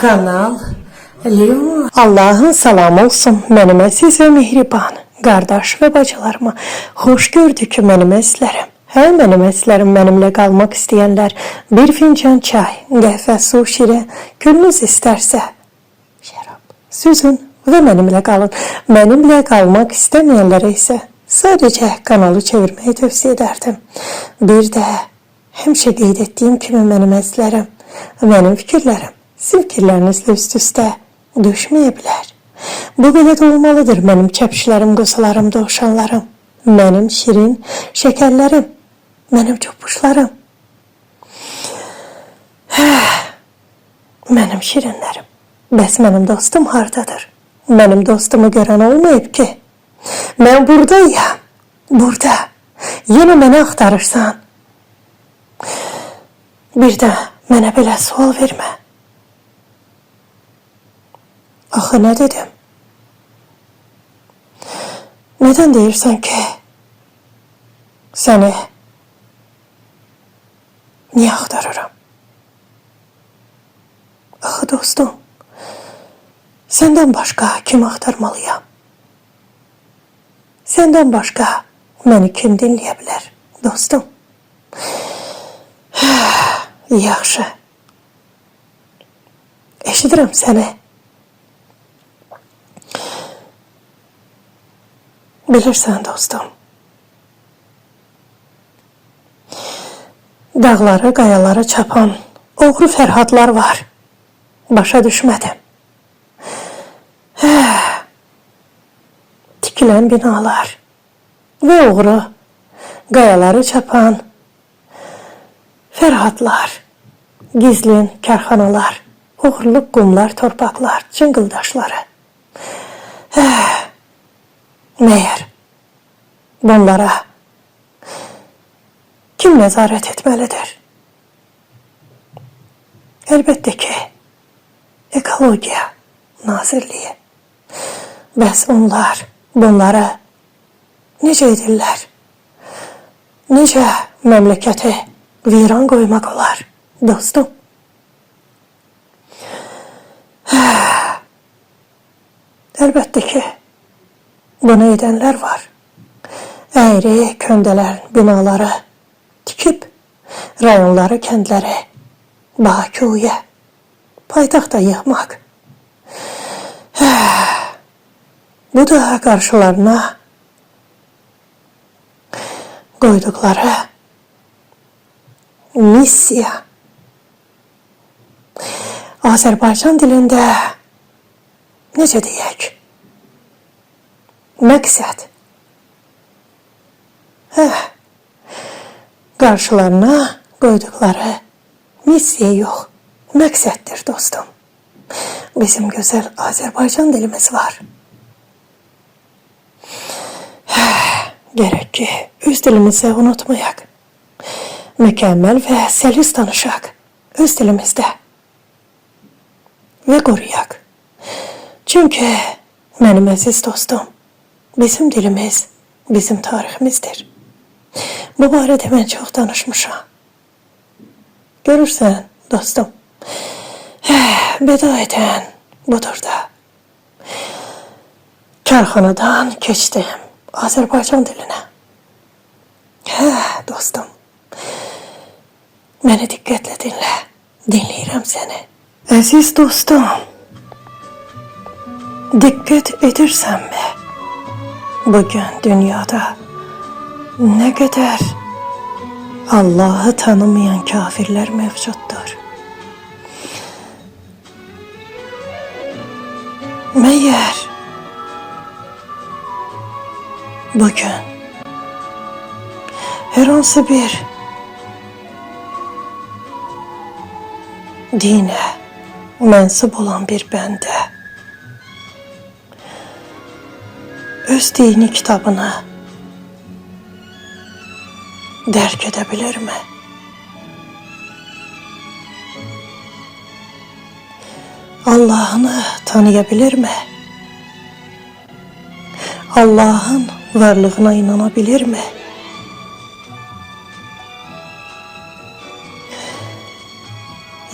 Kanal Limon. Allah'ın salamı olsun mənim əziz və mehriban qardaş və bacılarıma. Xoş gördük mənim əzizlərim. Hə, mənim əzizlərim, mənimlə qalmaq istəyənlər bir fincan çay, qəhvə, su, şirə, gönlünüz istərsə şərab, süzün və mənimlə qalın. Mənimlə qalmaq istəməyənlərə isə sadəcə kanalı çevirməyi tövsiyə edərdim. Bir də həmişə qeyd etdiyim kimi mənim əzizlərim, mənim fikirlərim sizin fikirlərinizlə üst-üstə düşməyə bilər. Bu belə də olmalıdır mənim çəpişlərim, qosalarım, dovşanlarım, mənim şirin şəkərlərim, mənim çöpuşlarım, mənim şirinlərim. Bəs mənim dostum hardadır? Mənim dostumu görən olmayıb ki? Mən buradayım, burada. Yenə məni axtarırsan. Bir də mənə belə sual vermə. Axı nə dedim? Nədən deyirsən ki, səni niyə axtarıram? Axı dostum, səndən başqa kim axtarmalıyam? Səndən başqa məni kim dinləyə bilər, dostum? Yaxşı. Eşidirəm səni. Bilirsən dostum, dağları, qayaları çapan oğru Fərhadlar var. Başa düşmədim. Tikilən binalar və oğru qayaları çapan Fərhadlar, gizlin kərxanalar, uğurluq qumlar, torpaqlar, cıngıldaşları. Məyər bunlara kim nəzarət etməlidir? Əlbəttə ki, Ekologiya Nazirliyi. Bəs onlar bunlara necə edirlər? Necə məmləkəti viran qoymaq olar, dostum? Əlbəttə ki, bunu edənlər var. Əyri köndələr binaları tikib, rayonları, kəndləri Bakıya, paytaxta yığmaq. Bu da qarşılarına qoyduqları missiya. Azərbaycan dilində necə deyək? Məqsəd. Qarşılarına qoyduqları missiya yox, məqsəddir dostum. Bizim gözəl Azərbaycan dilimiz var. Gərək ki, öz dilimizi unutmayaq. Mükəmməl və səlis danışaq öz dilimizdə və qoruyaq. Çünki mənim əziz dostum, bizim dilimiz, bizim tariximizdir. Bu barədə mən çox danışmışam. Görürsən, dostum, veda edən budur da. Karxanadan keçdim Azərbaycan dilinə. Dostum, məni diqqətlə dinlə, dinləyirəm səni. Əziz dostum, diqqət edirsənmi? Bugün dünyada nə qədər Allah'ı tanımayan kafirlər mövcuddur. Məyər bugün hər hansı bir dinə mənsub olan bir bəndə öz dini kitabını dərk edə bilirmi? Allah'ını tanıya bilirmi? Allah'ın varlığına inanabilir mi?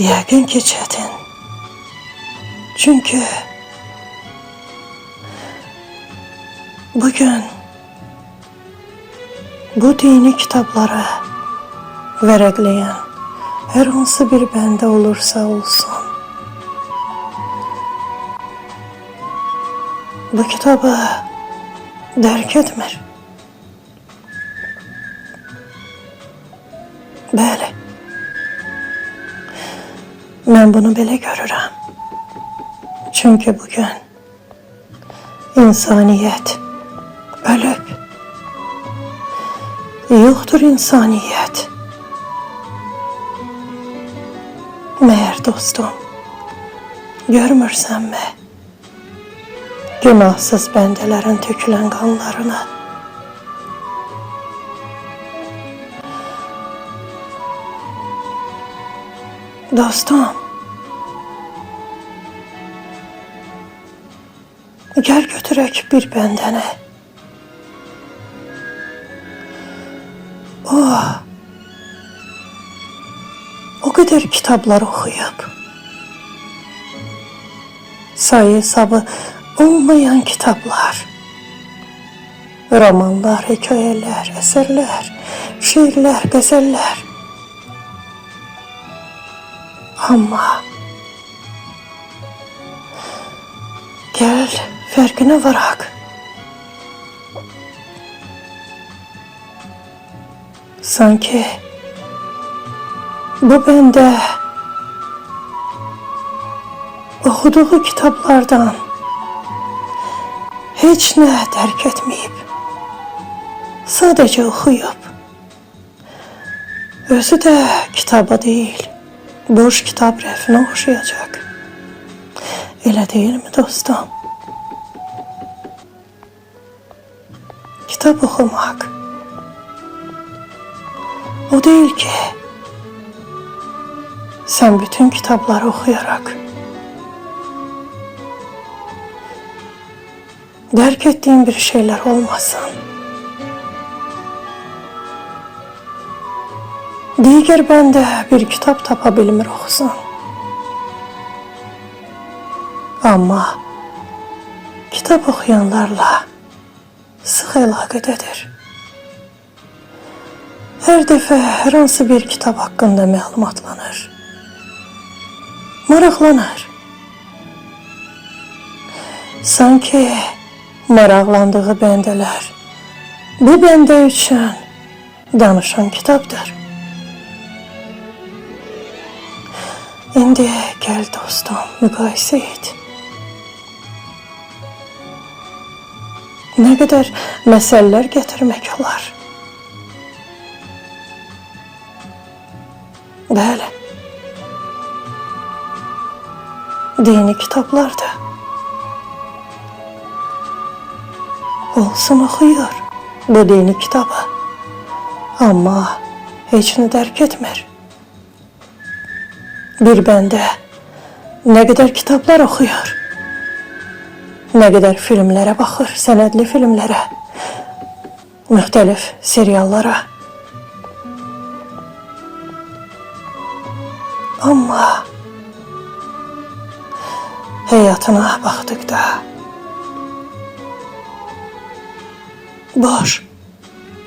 Yəqin ki çətin. Çünkü bugün bu dini kitapları vərəqləyən hər hansı bir bəndə olursa olsun, bu kitabı dərk etmir. Bəli, mən bunu belə görürəm. Çünkü bugün insaniyet ölüb. Yoktur insaniyet. Meğer dostum, görmürsən mi? Günahsız bəndələrin tökülən qanlarını. Dostum, gel götürək bir bəndəni. O kadar kitaplar okuyup, sayı hesabı olmayan kitaplar, romanlar, hikayeler, eserler, şiirler, gazeller. Ama gel farkına varak. Sanki bu bende okuduğu kitaplardan hiç ne dərk etmeyip, sadece okuyup, özü de kitaba değil, boş kitap rəfinə oxşayacaq. Elə değil mi dostum? Kitap okumak o değil ki sen bütün kitapları okuyarak dərk ettiğin bir şeyler olmasın. Diğer bende bir kitap tapa bilmir oxusun. Ama kitap okuyanlarla sıx əlaqədədir. Her dəfə hər hansı bir kitap hakkında məlumatlanır, maraqlanır. Sanki maraqlandığı bəndələr bu bəndə üçün danışan kitapdır. İndi gəl dostum, müqayisə et. Ne kadar məsələlər gətirmək olar. Bəli, dini kitaplarda olsun okuyur bu dini kitabı, ama hiç ne dərk etmir. Bir bende ne kadar kitaplar okuyur, ne kadar filmlere bakır, sənədli filmlere, müxtəlif seriallara. Ama hayatına baktıkta boş,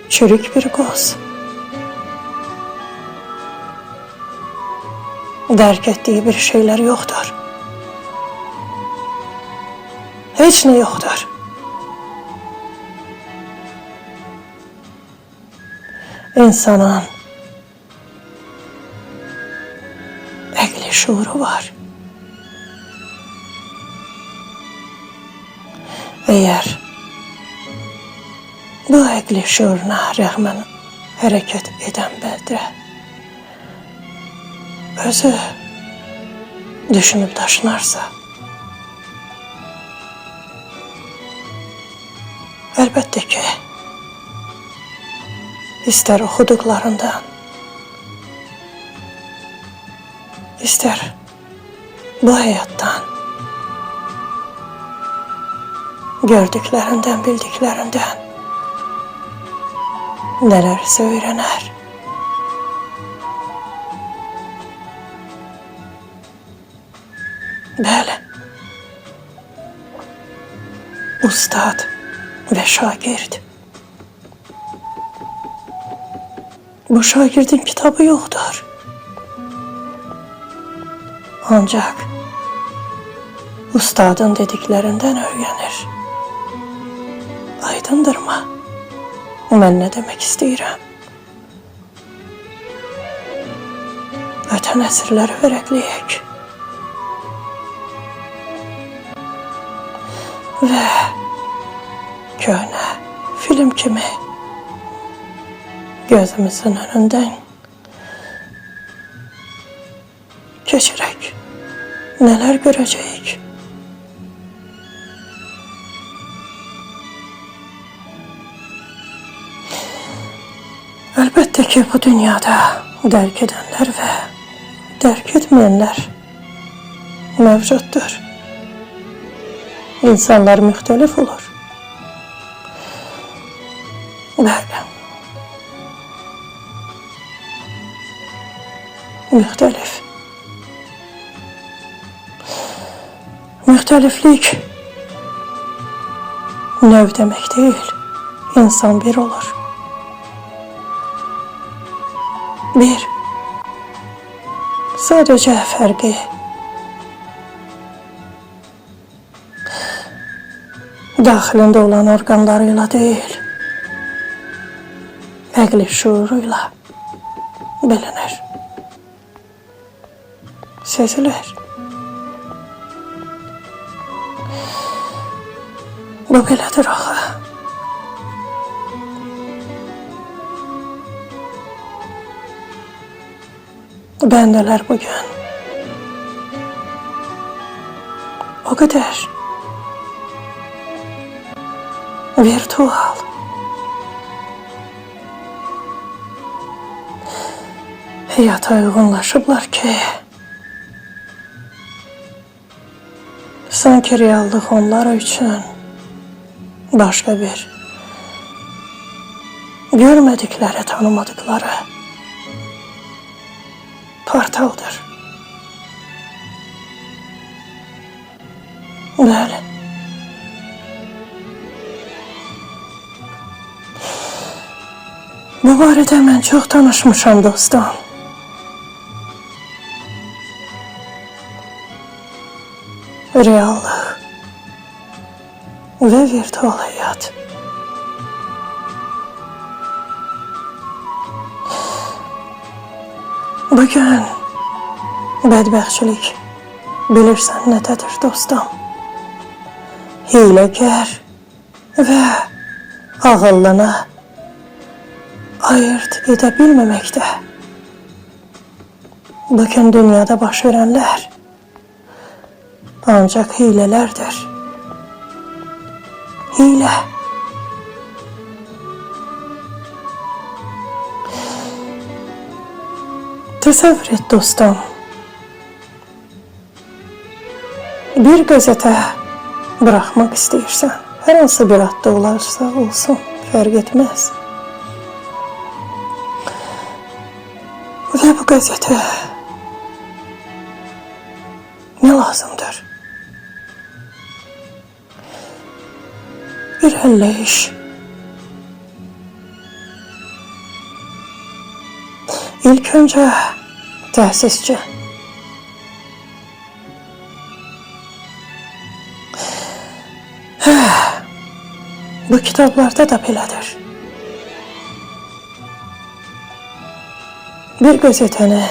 çürük bir qoz. Dərk ettiği bir şeyler yoktur. Hiç ne yoktur. İnsanın əqli şuuru var. Eğer bu əqli şuuruna rəğmən hərəkət edən bəndə özü düşünüp daşınarsa, elbette ki ister okuduklarından, ister bu hayattan, gördüklerinden, bildiklerinden nelerse öğrenir. Bəli. Ustad ve şagird. Bu şagirdin kitabı yoktur. Ancak ustadın dediklerinden öğrenir. Aydındır mı? Ben ne demek istəyirəm? Ötən əsrləri vərəqləyək. Ve köhnə film kimi gözümüzün önünden geçirək. Neler görəcəyik? Elbette ki bu dünyada dərk edenler ve dərk etmeyenler mevcuttur. İnsanlar müxtəlif olur. Bəli. Müxtəlif. Müxtəliflik növ demek değil. İnsan bir olur. Bir. Sadece farkı daxilində olan orqanlarıyla değil, əqli şuuruyla bilinir, sezilir. Bu belədir axı. Bendeler bugün o kadar virtual, hayata uygunlaşıblar ki sanki reallik onlar için başka bir görmedikleri, tanımadıkları portaldır. Bəli. Bu barədə mən çox tanışmışam dostum. Reallıq ve virtual hayat. Bugün bədbəxtçilik bilirsən nədədir dostum? Hiləgər və ağıllını ayırt edə bilməməkdə. Bugün dünyada baş verənlər ancak hilelerdir. Hile. Təsəvvür et dostum. Bir gazete bırakmak istəyirsən, hər hansı bir adda olarsa olsun, fərq etmez. Ve bu gazete ne lazımdır? Bir elleyiş. İlk önce təsisçi. Bu kitaplarda da belədir. Bir gazeteni,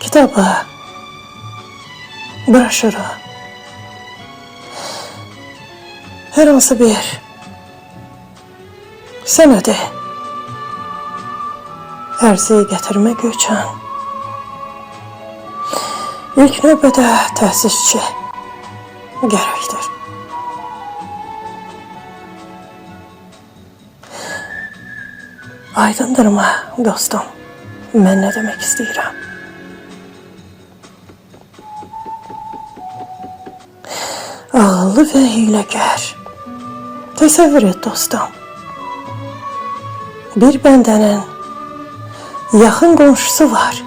kitabı, broşuru, her hansı bir senedi ərsəyə gətirmək üçün ilk növbədə təsisçi gərəkdir. Aydındır mı dostum? Mən nə demək istəyirəm? Ağıllı və hiləgər. Təsəvvür et dostum. Bir bəndənin yaxın qonşusu var.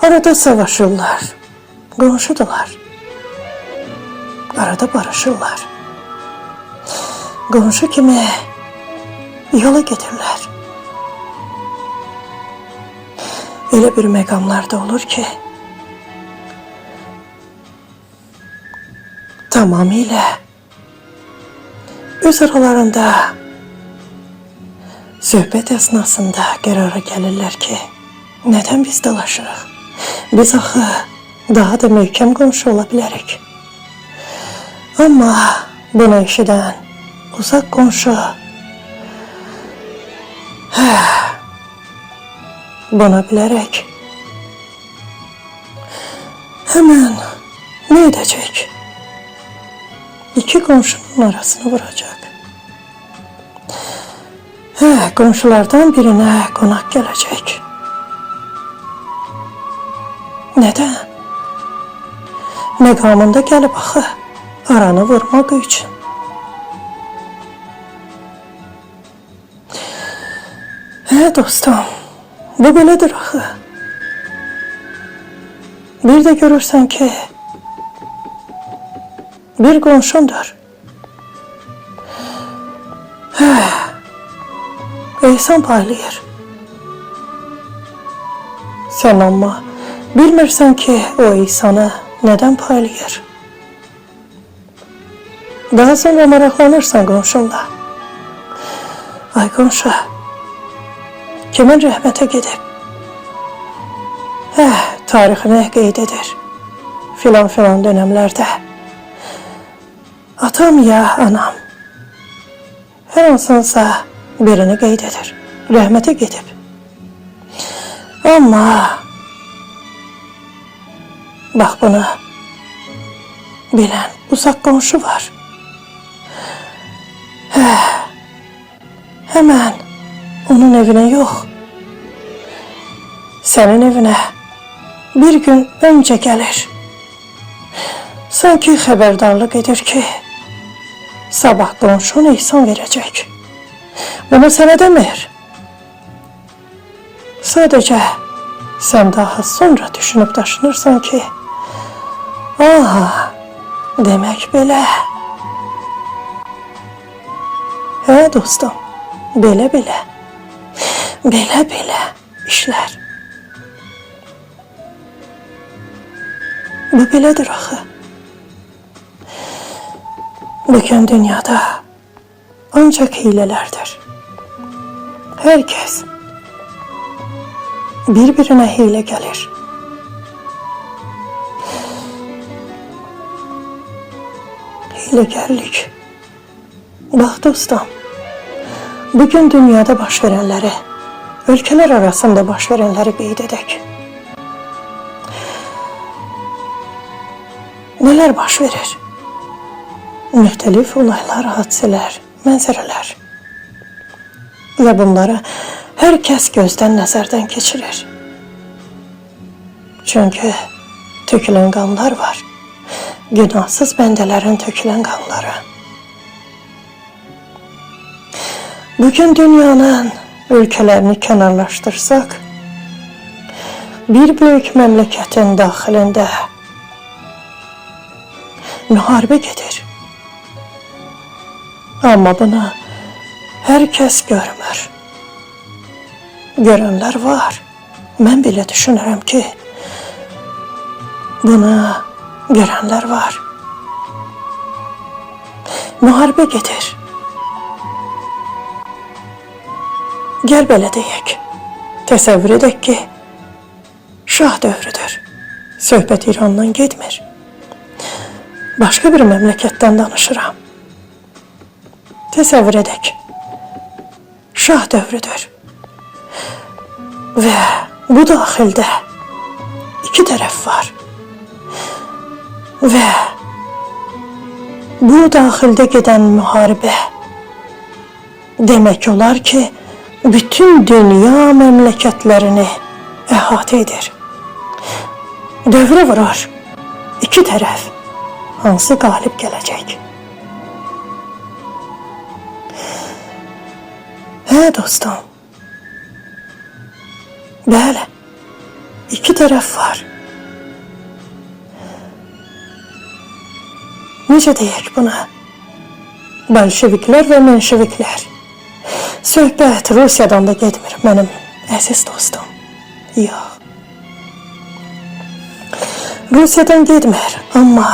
Arada savaşırlar, qonşudular. Arada barışırlar. Qonşu kimi yola gedirlər. Elə bir məqamlarda olur ki, tamamilə öz aralarında söhbət əsnasında qərara gəlirlər ki, nədən biz dalaşırıq? Biz axı daha da möhkəm qonşu ola bilərik. Amma bunu eşidən uzaq qonşu buna bilərək hemen ne edecek? İki qonşunun arasını vuracak. Qonşulardan birine qonaq gələcək. Neden? Məqamında gəlib axı aranı vurmaq üçün. Dostum, bu belədir axı. Bir de görürsən ki, bir qonşundur. Ehsan paylayır. Sen ama bilmirsən ki, o ehsanı neden paylayır? Daha sonra maraqlanırsan qonşunla. Ay qonşu, kimin rəhmətə gedib? Tarixini qeyd edir. Filan filan dönemlerde atam ya anam her hansınsa birini qeyd edir. Rəhmətə gedib. Ama bak bunu bilen uzak qonşu var. Hemen onun evine yok, senin evine bir gün önce gelir. Sanki xəbərdarlıq edir ki, sabah qonşun ihsan verecek. Bunu sənə demir. Sadece sen daha sonra düşünüp taşınırsan ki, aha, demek belə. Dostum, belə işler. Bu belədir axı. Bugün dünyada ancak hilelerdir. Herkes birbirine hile gelir. Hilekarlık. Bak dostum, bugün dünyada baş verenleri, ülkeler arasında baş verenleri qeyd edək. Neler baş verir? Müxtəlif olaylar, hadisələr, mənzərələr. Ve bunları herkes gözden nəzərdən keçirir. Çünkü tökülen qanlar var. Günahsız bəndələrin tökülen qanları. Bugün dünyanın ülkelerini kənarlaşdırsak, bir büyük memleketin daxilində müharibə gedir. Ama bunu herkes görmür. Görenler var. Ben bile düşünürüm ki bunu görenler var. Müharibə gedir. Gel belə deyək. Təsəvvür edək ki, şah dövrüdür. Söhbət İrandan getmir. Başka bir memleketten danışıram. Təsəvvür edək. Şah dövrüdür. Ve bu daxildə iki taraf var. Ve bu daxildə gedən müharibə demek olar ki, bütün dünya memleketlerini əhatə edir. Dövrə vurur. İki taraf. Hansı qalib gələcək? Dostum. Bəli. İki taraf var. Necə deyək buna? Bolşeviklər və menşeviklər. Söhbət Rusiyadan da getmir mənim əziz dostum. Yox. Rusiyadan getmir, amma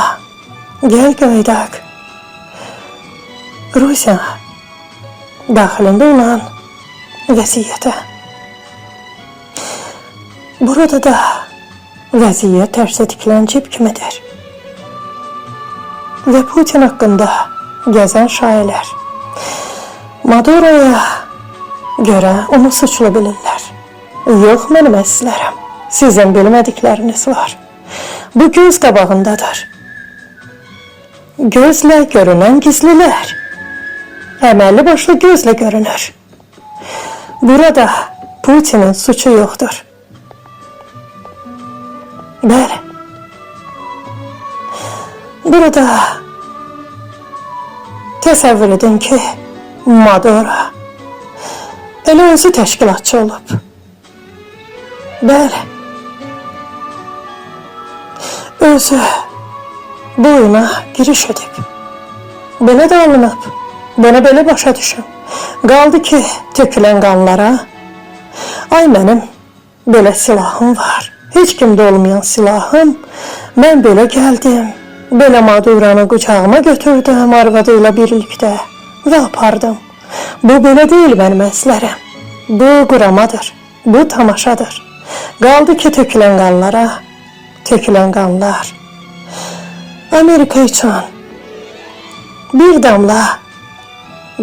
gəl qaydaq. Rusiya daxilində olan vəziyyətə. Burada da vəziyyət tərsə tikilən cib kimidir. Və Putin haqqında gəzən şairlər Maduro'ya görə onu suçlu bilirlər. Yox, mənim əzizlərim, sizin bilmədikləriniz var. Bu göz qabağındadır. Gözlə görünən gizlilər. Əməlli başlı gözlə görünür. Burada Putinin suçu yoxdur. Bəli. Burada təsəvvür edin ki, Maduro elə özü təşkilatçı olub. Bəli. Özü bu oyuna giriş edib. Belə də alınıb. Buna belə başa düşün. Qaldı ki, tökülən qanlara, ay mənim belə silahım var. Heç kimdə olmayan silahım. Mən belə gəldim. Belə Maduro'nu qucağıma götürdüm arvadıyla birlikdə və apardım. Bu belə deyil mənim əzizlərim. Bu quramadır. Bu tamaşadır. Qaldı ki, tökülən qanlara, tökülən qanlar. Amerika üçün bir damla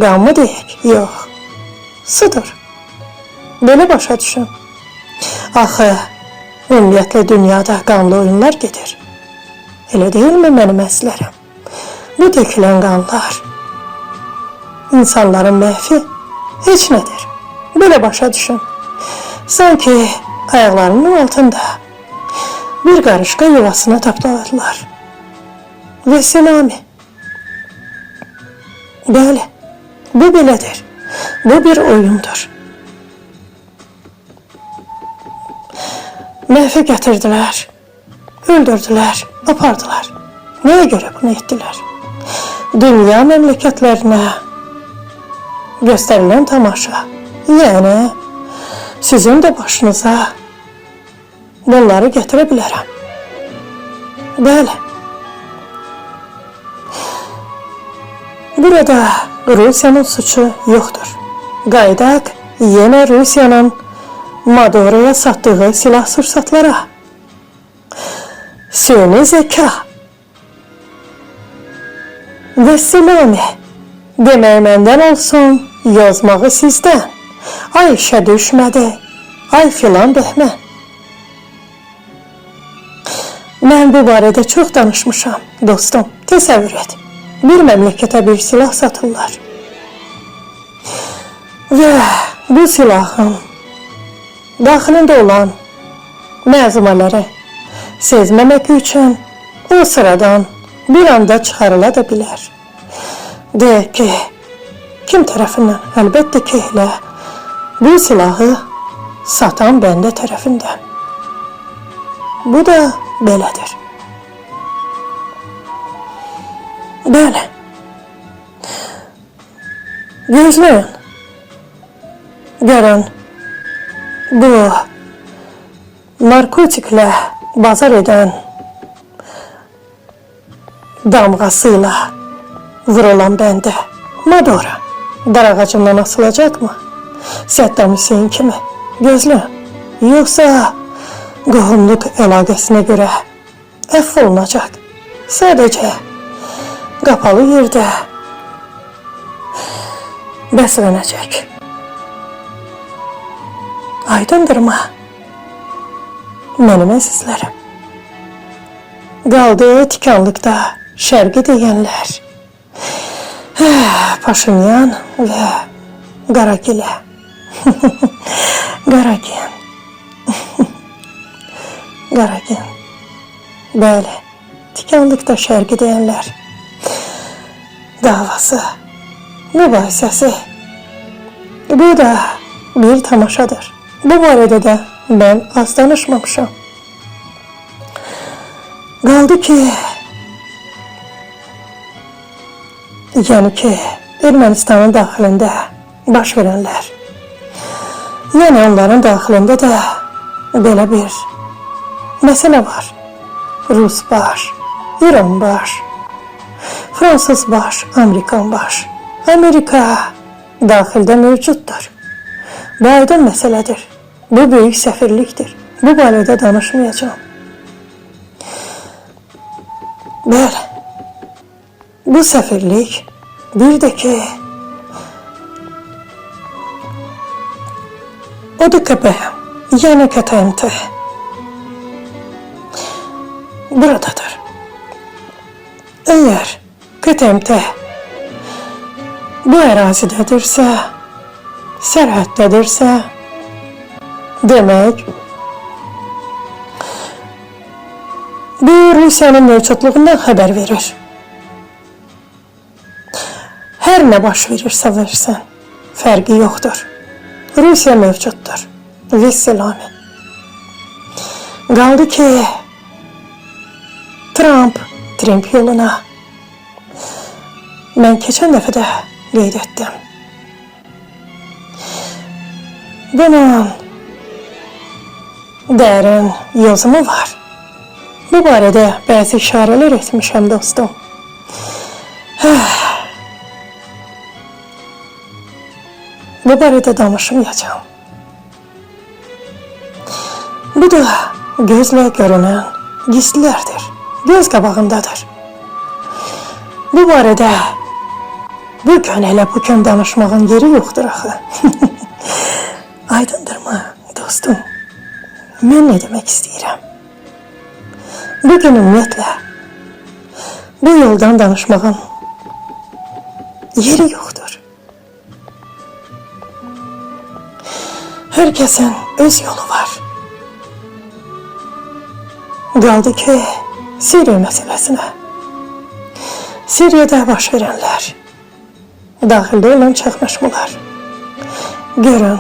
qan mı deyək? Yox. Sudur. Belə başa düşün. Axı, ümumiyyətlə dünyada qanlı oyunlar gedir. Elə deyilmi mənim əzizlərim? Bu tökülən qanlar, insanların məhvi heç nədir. Belə başa düşün. Sanki ayaqlarının altında bir qarışqa yuvasını tapdaladılar. Və tsunami. Bəli, bu belədir. Bu bir oyundur. Məhvi gətirdilər, öldürdülər, apardılar. Nəyə görə bunu etdilər? Dünya məmləkətlərinə göstərilən tamaşa. Yəni, sizin də başınıza bunları gətirə bilərəm. Bəli. Burada Rusiyanın suçu yoxdur. Qaydaq yenə Rusiyanın Maduro'ya sattığı silah sursatlara. Süni zeka və tsunami. Demək məndən olsun, yazmağı sizdən. Ay işə düşmədi, ay filan bəhmən. Mən bu barədə çox danışmışam, dostum. Təsəvvür et. Bir məmləkətə bir silah satırlar. Və bu silahın daxilində olan məzmələri sezməmək üçün o sıradan bir anda çıxarıla da bilər. Deyək ki, kim tərəfindən? Əlbəttə ki, elə bu silahı satan bəndə tərəfindən. Bu da belədir. Bəli. Gözləyin. Görün. Bu narkotiklə bazar edən damğasıyla vurulan bəndə Maduro dar ağacından asılacaqmı? Saddam Hüseyin kimi? Gözləyin. Yoxsa qohumluq əlaqəsinə görə əfv olunacaq. Sadəcə qapalı yerdə bəslənəcək. Aydındırmı? Mənim əzizlərim. Qaldı tikanlıqda şərqi deyənlər. Paşinyan və Qaragilə. Qaragin. Qaragin. Bəli, tikanlıqda şərqi deyənlər. Davası, mübahisəsi. Bu da bir tamaşadır. Bu barədə də mən az danışmamışam. Qaldı ki, yəni ki, Ermənistanın daxilində baş verənlər, yəni onların daxilində də belə bir məsələ var. Rus var, İran var, Fransız var, Amerikan var. Amerika daxildə mövcuddur. Bu aydın məsələdir. Bu böyük səfirlikdir. Bu barədə danışmayacağım. Bəli, bu səfirlik bir də ki, ODKB, yəni KTMT buradadır. Eğer KTMT bu ərazidədirsə, sərhəddədirsə, demək, bu Rusiyanın mövcudluğundan xəbər verir. Hər nə baş verirsə versin, fərqi yoxdur. Rusiya mövcuddur. Vesselamı. Qaldı ki, Trump yoluna. Mən keçən dəfə də qeyd etdim. Bunun dərin yazımı var. Bu barədə bəzi işarələr etmişəm dostum. Bu barədə danışmayacağım. Bu da gözlə görünən gizlilərdir. Göz qabağındadır. Bu barədə bugün elə bugün danışmağın yeri yoxdur axı. Aydındırmı dostum? Mən nə demək istəyirəm? Bugün ümumiyyətlə bu yoldan danışmağın yeri yoxdur. Hər kəsin öz yolu var. Qaldı ki, Suriya məsələsinə. Suriyada baş verənlər, daxildə olan çaxnaşmalar. Görün,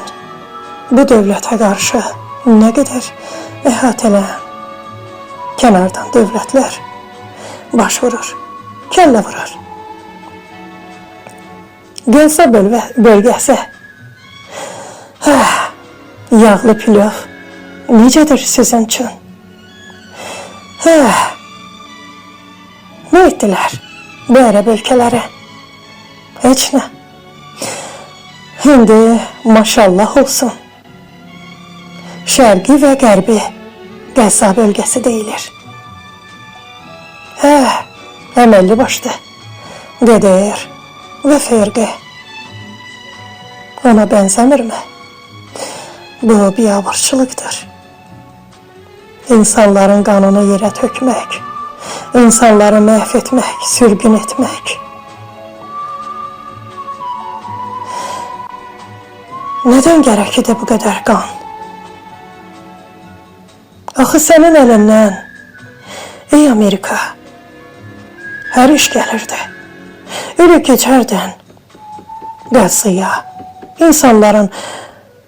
bu dövlətə qarşı nə qədər əhatələn kənardan dövlətlər baş vurur, kəllə vurur. Gölsa bölgəsi, yağlı pilov necədir sizin üçün? Ne ettiler bu Ərəb ölkələri? Heç nə. İndi maşallah olsun. Şərqi və qərbi Qəzza bölgəsi deyilir. Əməlli başlı DDR və FRQ. Ona bənzəmirmi? Bu biabırçılıqdır. İnsanların qanını yerə tökmək, insanları məhv etmək, sürgün etmək. Nədən gərək idi bu qədər qan? Axı sənin əlindən, ey Amerika, hər iş gəlirdi. Elə keçərdin Qəzzaya, insanların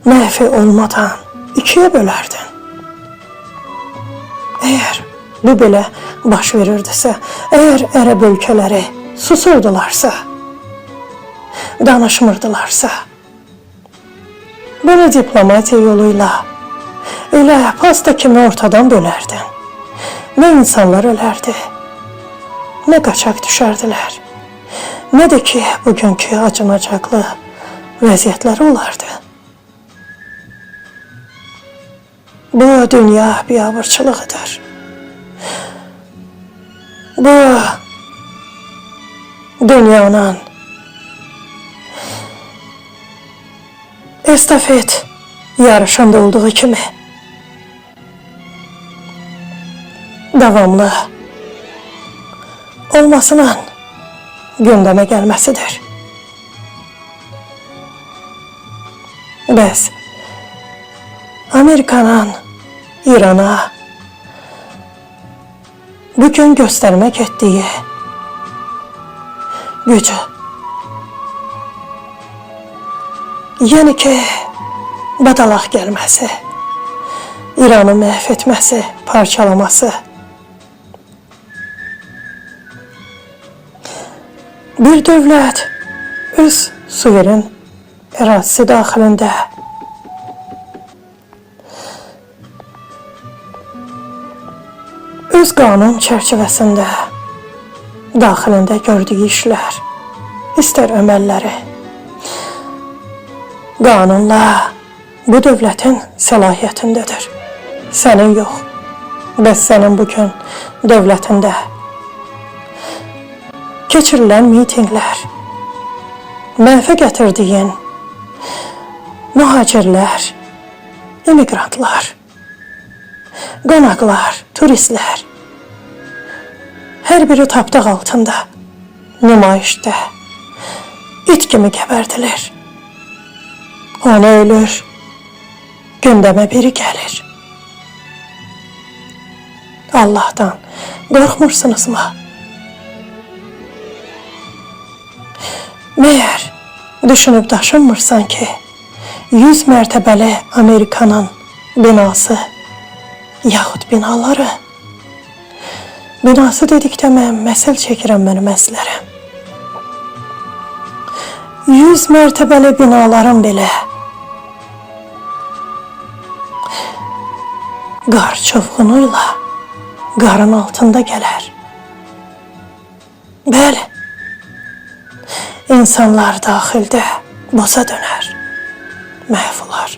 məhvi olmadan ikiyə bölərdin. Eğer bu belə baş verirdisə, eğer Ərəb ölkələri susurdularsa, danışmırdılarsa, bunu diplomatiya yoluyla elə pasta kimi ortadan bölərdin. Nə insanlar ölərdi, nə qaçaq düşərdilər, nə də ki bugünkü acınacaqlı vəziyyətləri olardı. Bu dünya biabırçılığıdır. Bu dünyanın estafet yarışında olduğu kimi davamlı olmasının gündəmə gəlməsidir. Bəs Amerikanın İrana bugün göstərmək etdiyi gücü, yəni ki badalaq gəlməsi, İranı məhv etməsi, parçalaması, Bir dövlət öz suveren ərazisi daxilində öz qanun çərçivəsində daxilində gördüyü işlər, istər əməlləri qanunla bu dövlətin səlahiyyətindədir. Sənin yox. Bəs sənin bugün dövlətində keçirilən mitinglər, mənfə gətirdiyin mühacirlər, immigrantlar, qonaqlar, turistlər, hər biri tapdaq altında, nümayişdə, it kimi gəbərdilir. Ona ölür, gündəmə biri gəlir. Allah'tan qorxmursunuz mu? Məyər düşünüb daşınmırsan ki, 100 mərtəbəli Amerikanın binası, yaxud binaları, binası dedikdə mən məsəl çəkirəm mənim əslərəm. 100 mərtəbəli binaların belə qar çovğunuyla qarın altında gələr. Bəli, insanlar daxildə boza dönər, məhv olar.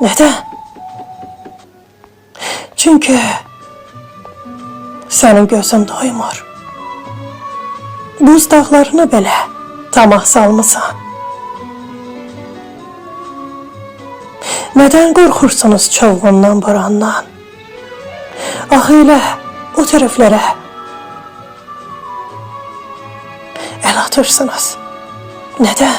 Nədən? Çünki sənin gözün doymur. Buz dağlarını belə tamah salmısan. Nədən qorxursunuz çovğundan, borandan? Axı elə o tərəflərə əl atırsınız. Nədən?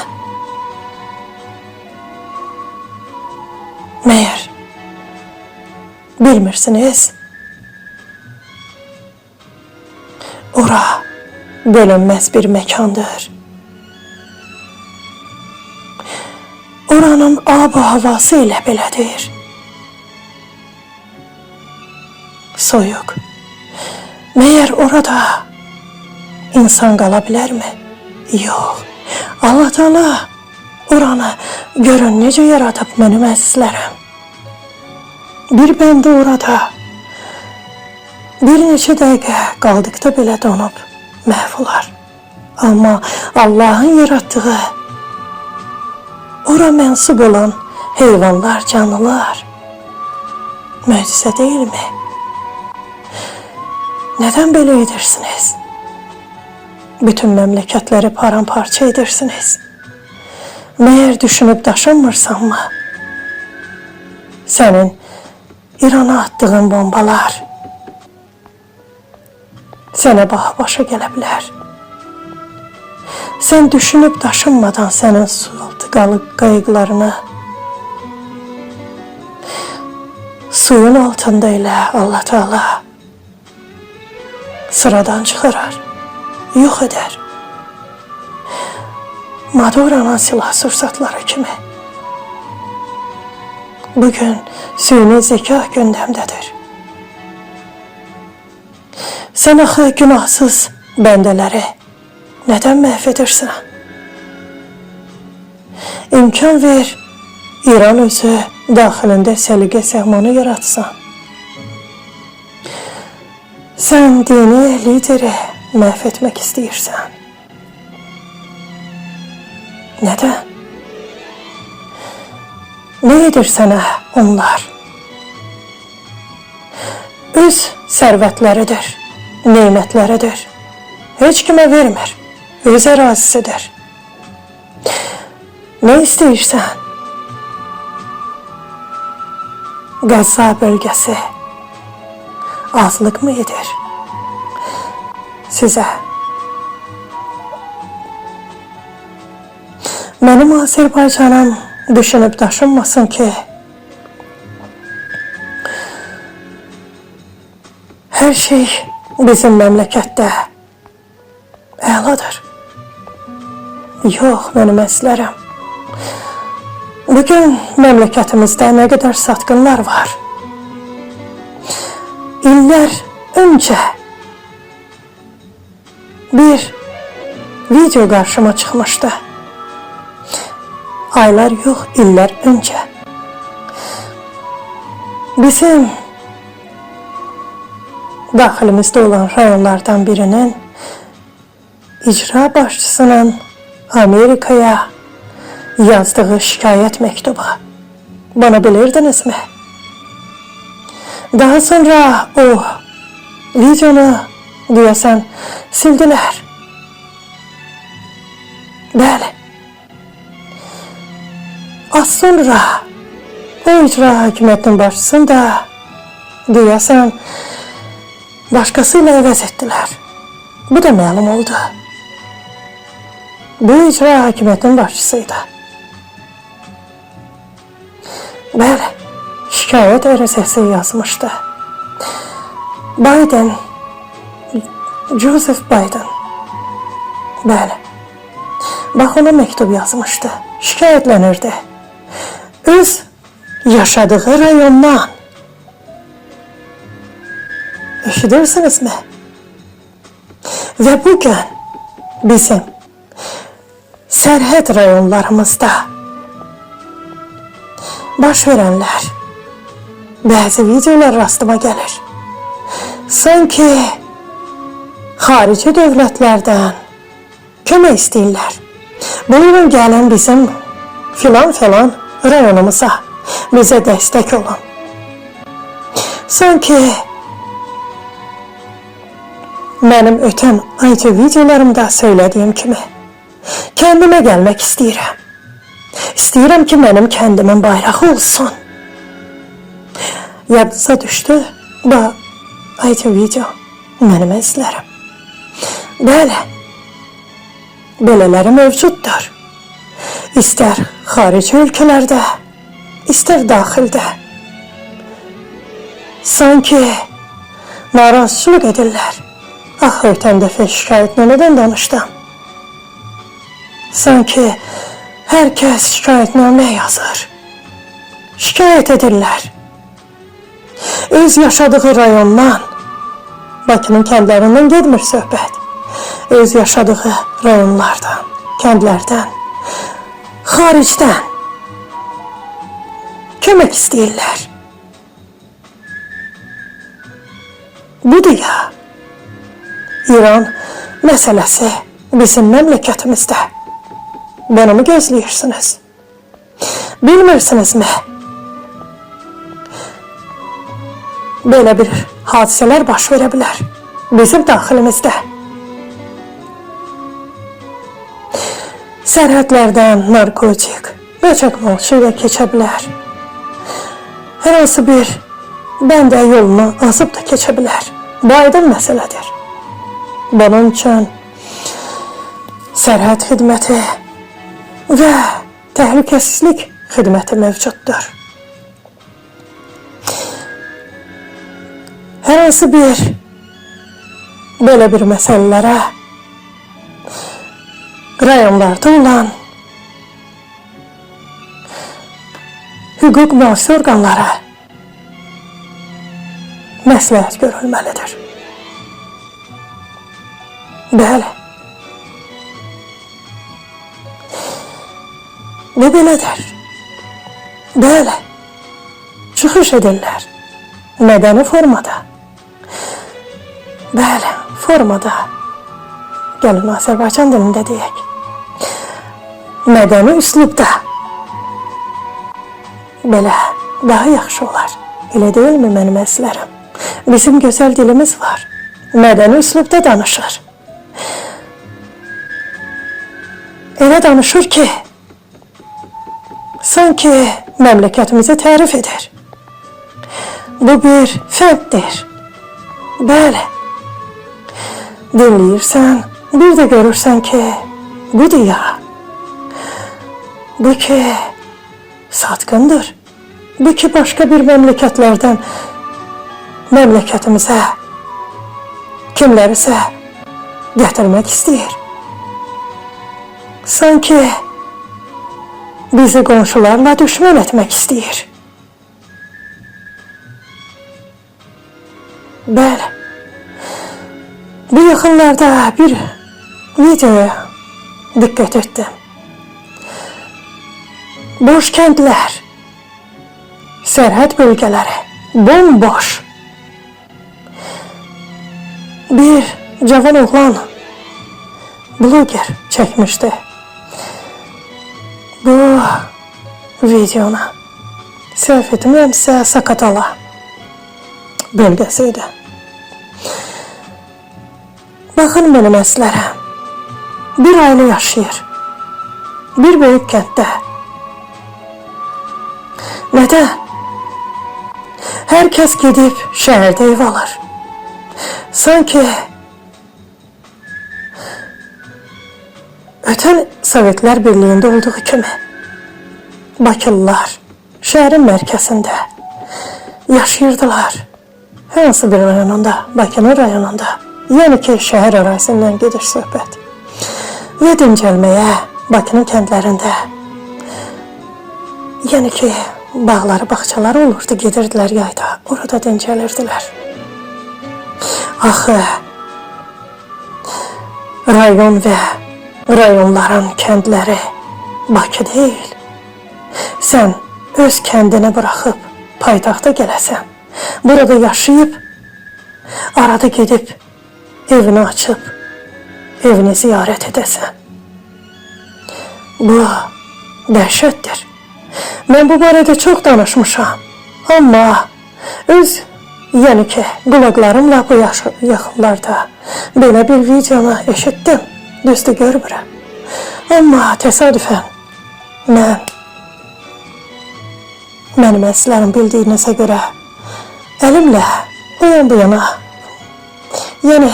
Məyər bilmirsiniz? Ora bölünməz bir məkandır. Oranın ab-ı havası ilə belədir. Soyuq. Məyər orada insan qala bilərmi? Yox. Allah Teala oranı görün necə yaradıb mənim əzizlərim. Bir bəndə orada bir neçə dəqiqə qaldıqda belə donub məhv olar. Amma Allah'ın yaratdığı ora mənsub olan heyvanlar, canlılar möcüzə deyilmi? Nədən belə edirsiniz? Bütün məmləkətləri paramparça edirsiniz. Məyər düşünüb daşınmırsanmı? Sənin İrana attığın bombalar sənə baha başa gələ bilər. Sən düşünüb daşınmadan sənin sualtı qayıqlarını suyun altında ilə Allah Teala sıradan çıxarar, yox edər. Madoranın silah sursatları kimi. Bugün süni zeka gündəmdədir. Sən axı günahsız bəndələri nədən məhv edirsən? İmkan ver, İran özü daxilində səliqə səhmanı yaratsan. Sən dini lideri məhv etmək istəyirsən. Nədən? Nə edir sənə onlar? Öz sərvətləridir, neymətləridir. Heç kimə vermir, öz ərazisidir. Nə istəyirsən? Qəzza bölgəsi azlıq mı edir sizə? Mənim Azərbaycanım düşünüb daşınmasın ki, hər şey bizim məmləkətdə əladır. Yox, mənim əzizlərim. Bugün məmləkətimizdə nə qədər satqınlar var. İllər öncə bir video karşıma çıkmıştı. Aylar yok, iller önce. Bizim daxilimizde olan rayonlardan birinin icra başçısının Amerika'ya yazdığı şikayet mektubu. Bana bilirdiniz mi? Daha sonra o videonu deyəsən sildiler. Bəli. Az sonra o icra hakimiyyətinin başçısını da deyəsən başkasıyla əvəz ettiler. Bu da məlum oldu. Bu icra hakimiyyətinin başçısıydı. Bəli, şikayət ərizəsi yazmışdı. Biden, Joseph Biden. Bəli. Bax, ona mektub yazmışdı. Şikayətlənirdi. Öz yaşadığı rayondan. Eşidirsiniz mi? Ve bugün bizim sərhəd rayonlarımızda baş verənlər, bəzi videolar rastıma gəlir. Sanki xarici dövlətlərdən kömək istəyirlər. Buyurun gəlin bizim filan rayonumuza, bizə dəstək olun. Sanki mənim ötən ayki videolarımda söylədiyim kimi kəndimə gəlmək istəyirəm. İstəyirəm ki, mənim kəndimin bayrağı olsun. Yadınıza düşdü bu ayki video mənim əzizlərim. Bəli, belələri mövcuddur. İstər xarici ölkələrdə, istər daxildə. Sanki narazıçılıq edirlər. Axı ötən dəfə şikayətnamədən danışdım. Sanki hər kəs şikayətnamə yazır. Şikayət edirlər. Öz yaşadığı rayondan, Bakının kəndlərindən gedmir söhbət. Öz yaşadığı rayonlardan, kəndlərdən, xaricdən kömək istəyirlər. Budur ya, İran məsələsi bizim məmləkətimizdə. Bunu mu gözləyirsiniz? Bilmirsinizmi? Belə bir hadisələr baş verə bilər bizim daxilimizdə. Sərhədlərdən narkotik, qaçaq malçı ilə keçə bilər. Hər hansı bir bəndə yolunu azıb da keçə bilər. Bu aydın məsələdir. Bunun üçün sərhəd xidməti və təhlükəsizlik xidməti mövcuddur. Hər hansı bir belə bir məsələlərə rayonlarda olan hüquq mühafizə orqanları məsləhət görülməlidir. Bəli. Və belədir. Bəli. Çıxış edirlər. Mədəni formada. Bəli, formada. Gəlin Azərbaycan dilində deyək. Mədəni üslubda. Belə daha yaxşı olar. Elə deyilmi mənim əzizlərim? Bizim gözəl dilimiz var. Mədəni üslubda danışır. Elə danışır ki, sanki məmləkətimizi tərif edir. Bu bir fənddir. Bəli. Dinləyirsən, bir də görürsən ki, budur ya. Bu ki, satqındır. Bu ki, başqa bir məmləkətlərdən məmləkətimizə kimlərisə gətirmək istəyir. Sanki bizi qonşularla düşmən etmək istəyir. Bəli. Bu yaxınlarda bir videoya dikkat ettim. Boş kentler, serhət bölgeleri bomboş. Bir cavan oğlan blogger çekmişti. Bu videona səhv etmirəmsə Sakatala bölgesiydi. Bakın benim əslərə. Bir aile yaşayır. Bir büyük kentte. Neden? Herkes gidip şehirde ev alır. Sanki öten Sovetler Birliği'nde olduğu gibi Bakılılar şehrin merkezinde yaşayırdılar. Hansı bir rayonunda, Bakının rayonunda. Yani ki şehir arasından gedir söhbət. Ve dincəlməyə Bakının kəndlərində. Yani ki bağları, bağçaları olurdu, gedirdilər yayda. Orada dincəlirdilər. Axı rayon ve rayonların kəndləri Bakı değil. Sen öz kəndini bırakıp paytaxta gələsən. Burada yaşayıp arada gidip evini açıp evini ziyaret edesen. Bu dəhşətdir. Ben bu barədə çox danışmışam. Ama öz yani ki qulaqlarımla bu yaxınlarda belə bir videonu eşitdim. Düzdür görmürəm. Ama təsadüfən mənim əslərim bildiyinizə görə əlimlə o yan bu yana yani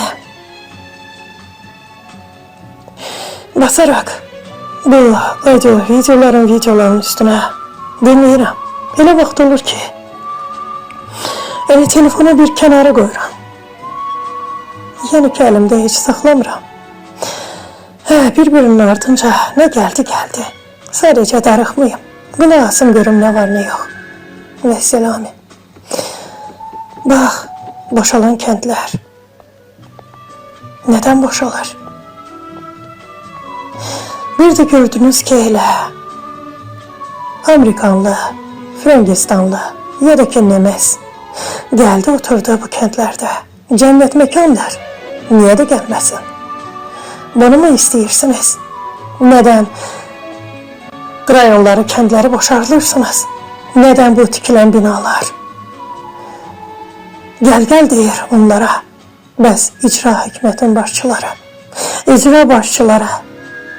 basarak bu audio videoların üstüne dinləyirəm. Elə vaxt olur ki telefonu bir kenara koyuram. Yani ki elimde hiç saklamıram. Birbirinin ardınca ne geldi. Sadece darıxmayım. Qulaq asım görüm ne var ne yok. Ve selami. Bak boşalan kentler. Neden boşalır? Bir de gördünüz ki elə Amerikanlı, Frangistanlı ya da ki Nemes geldi oturdu bu kentlerde. Cennet mekanlar. Niye de gelmesin? Bunu mu istiyorsunuz? Neden rayonları, kentleri boşaltırsınız? Neden bu tikilen binalar? Gel deyir onlara. Bəs icra hükümetin başçıları, icra başçıları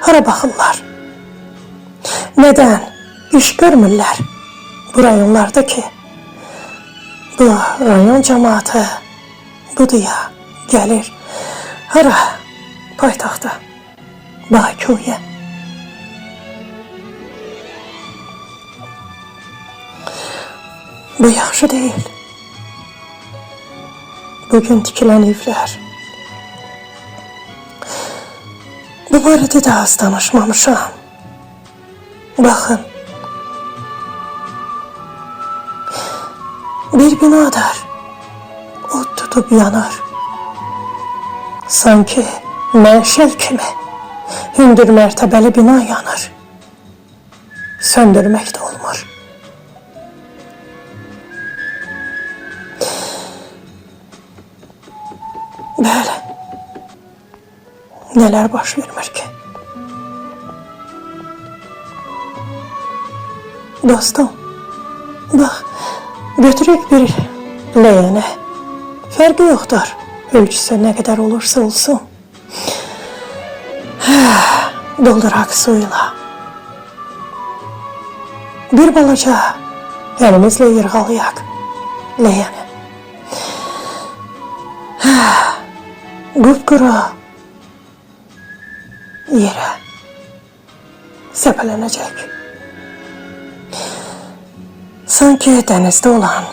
hara baxırlar? Neden iş görmürlər bu rayonlardaki? Bu rayon cemaati bu diye gelir hara? Paytaxta, Bakıya. Bu yaxşı değil. Bugün tikilen evler. Bu barədə də az danışmamışam. Bakın. Bir binadır. O tutup yanar. Sanki məşəl kimi hündür mərtəbəli bina yanır. Söndürmək də olmur. Bəli. Neler baş vermir ki? Dostum, bak götürük bir leğene. Farkı yoktur. Ölçüsü ne kadar olursa olsun. Doldurak suyla. Bir balaca elimizle yırğalayak leğeni. Qupquru yere səpələnəcək. Sanki dənizdə olan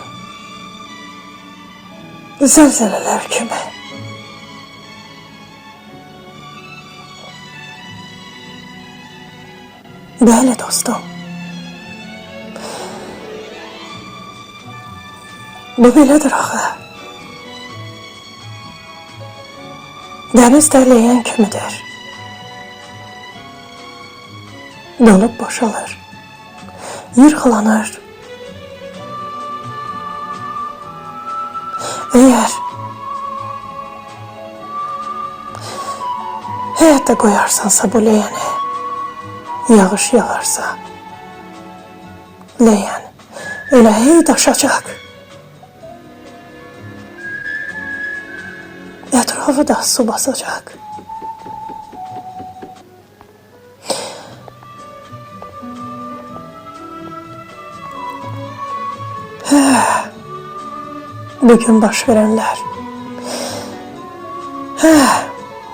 zəlzələlər kimi. Bəli dostum. Bu belədir axı. Dəniz dərləyən kimidir. Dolup boşalır, yırğalanır. Eğer hayatta koyarsansa bu leğeni, yağış yağarsa, leğen öyle hey daşacak. Etrafı da su basacak. Bugün baş verenler.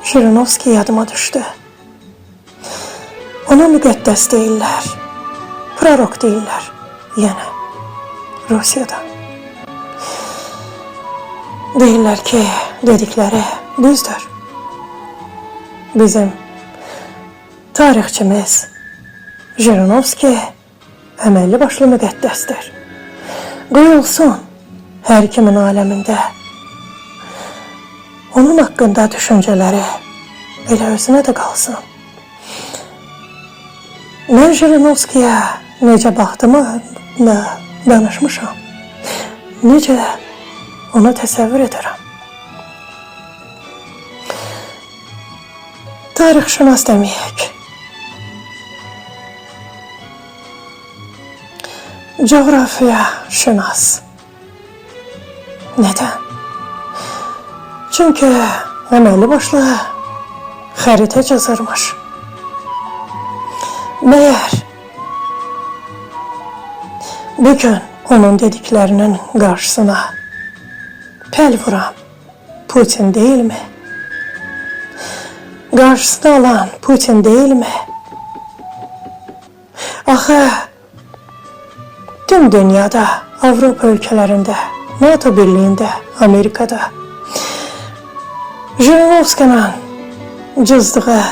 Jirinovski yadıma düştü. Ona müqəddəs deyirlər. Prorok deyirlər. Yəni, Rusiyada. Deyirlər ki, dedikləri düzdür. Bizim tarixçimiz Jirinovski əməlli başlı müqəddəsdir. Qoyulsun hər kimin aləmində. Onun haqqında düşüncələri elə özünə də qalsın. Mən Jirinovskiyə necə baxdığımı da danışmışam. Necə onu təsəvvür edirəm. Tarixşünas deməyək. Coğrafiya şünas. Neden? Çünkü əməlli başlı xəritə çizirmiş. Meğer bugün onun dediklerinin karşısına pel vuran Putin değil mi? Karşısına alan Putin değil mi? Axı tüm dünyada, Avropa ülkelerinde, NATO birliğinde, Amerika'da Jirinovski'nin cızdığı,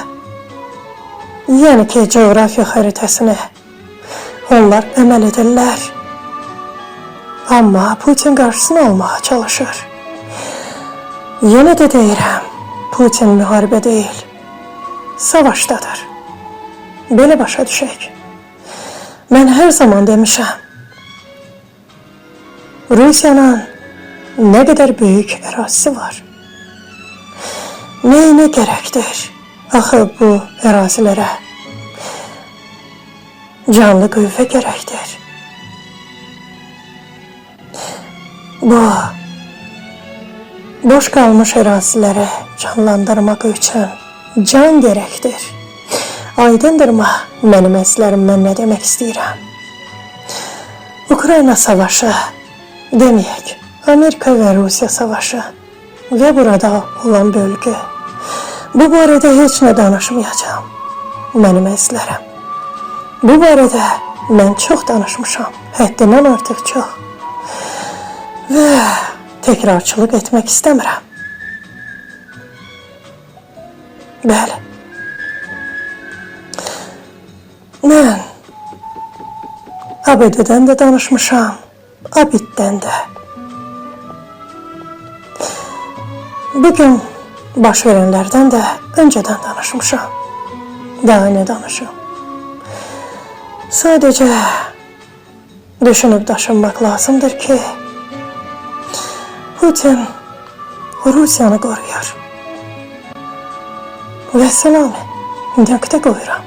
yani ki coğrafya haritasını onlar əməl edirlər. Ama Putin karşısına almaya çalışır. Yine de deyirəm, Putin müharibə değil, savaşdadır. Belə başa düşək. Mən her zaman demişəm, Rusiyanın ne kadar büyük ərazisi var. Neyine gerektir? Axı bu ərazilərə canlı qüvvə gerektir. Bu boş qalmış əraziləri canlandırmaq üçün can gerektir. Aydındırma mənim əzlərimdən nə demək istəyirəm. Ukrayna savaşı deməyək, Amerika ve Rusya savaşı ve burada olan bölge. Bu barədə heç nə danışmayacağım, mənim əzlərim. Bu barədə mən çox danışmışam, həddindən artıq çox. Və təkrarçılıq etmək istəmirəm. Bəli. Mən ABD-dən də danışmışam, ABİT-dən də. Bugün baş verenlerden de önceden danışmışam. Daha ne danışım? Sadece düşünüp daşınmak lazımdır ki Putin Rusiyanı qoruyur. Və salam, nöqtə qoyuram.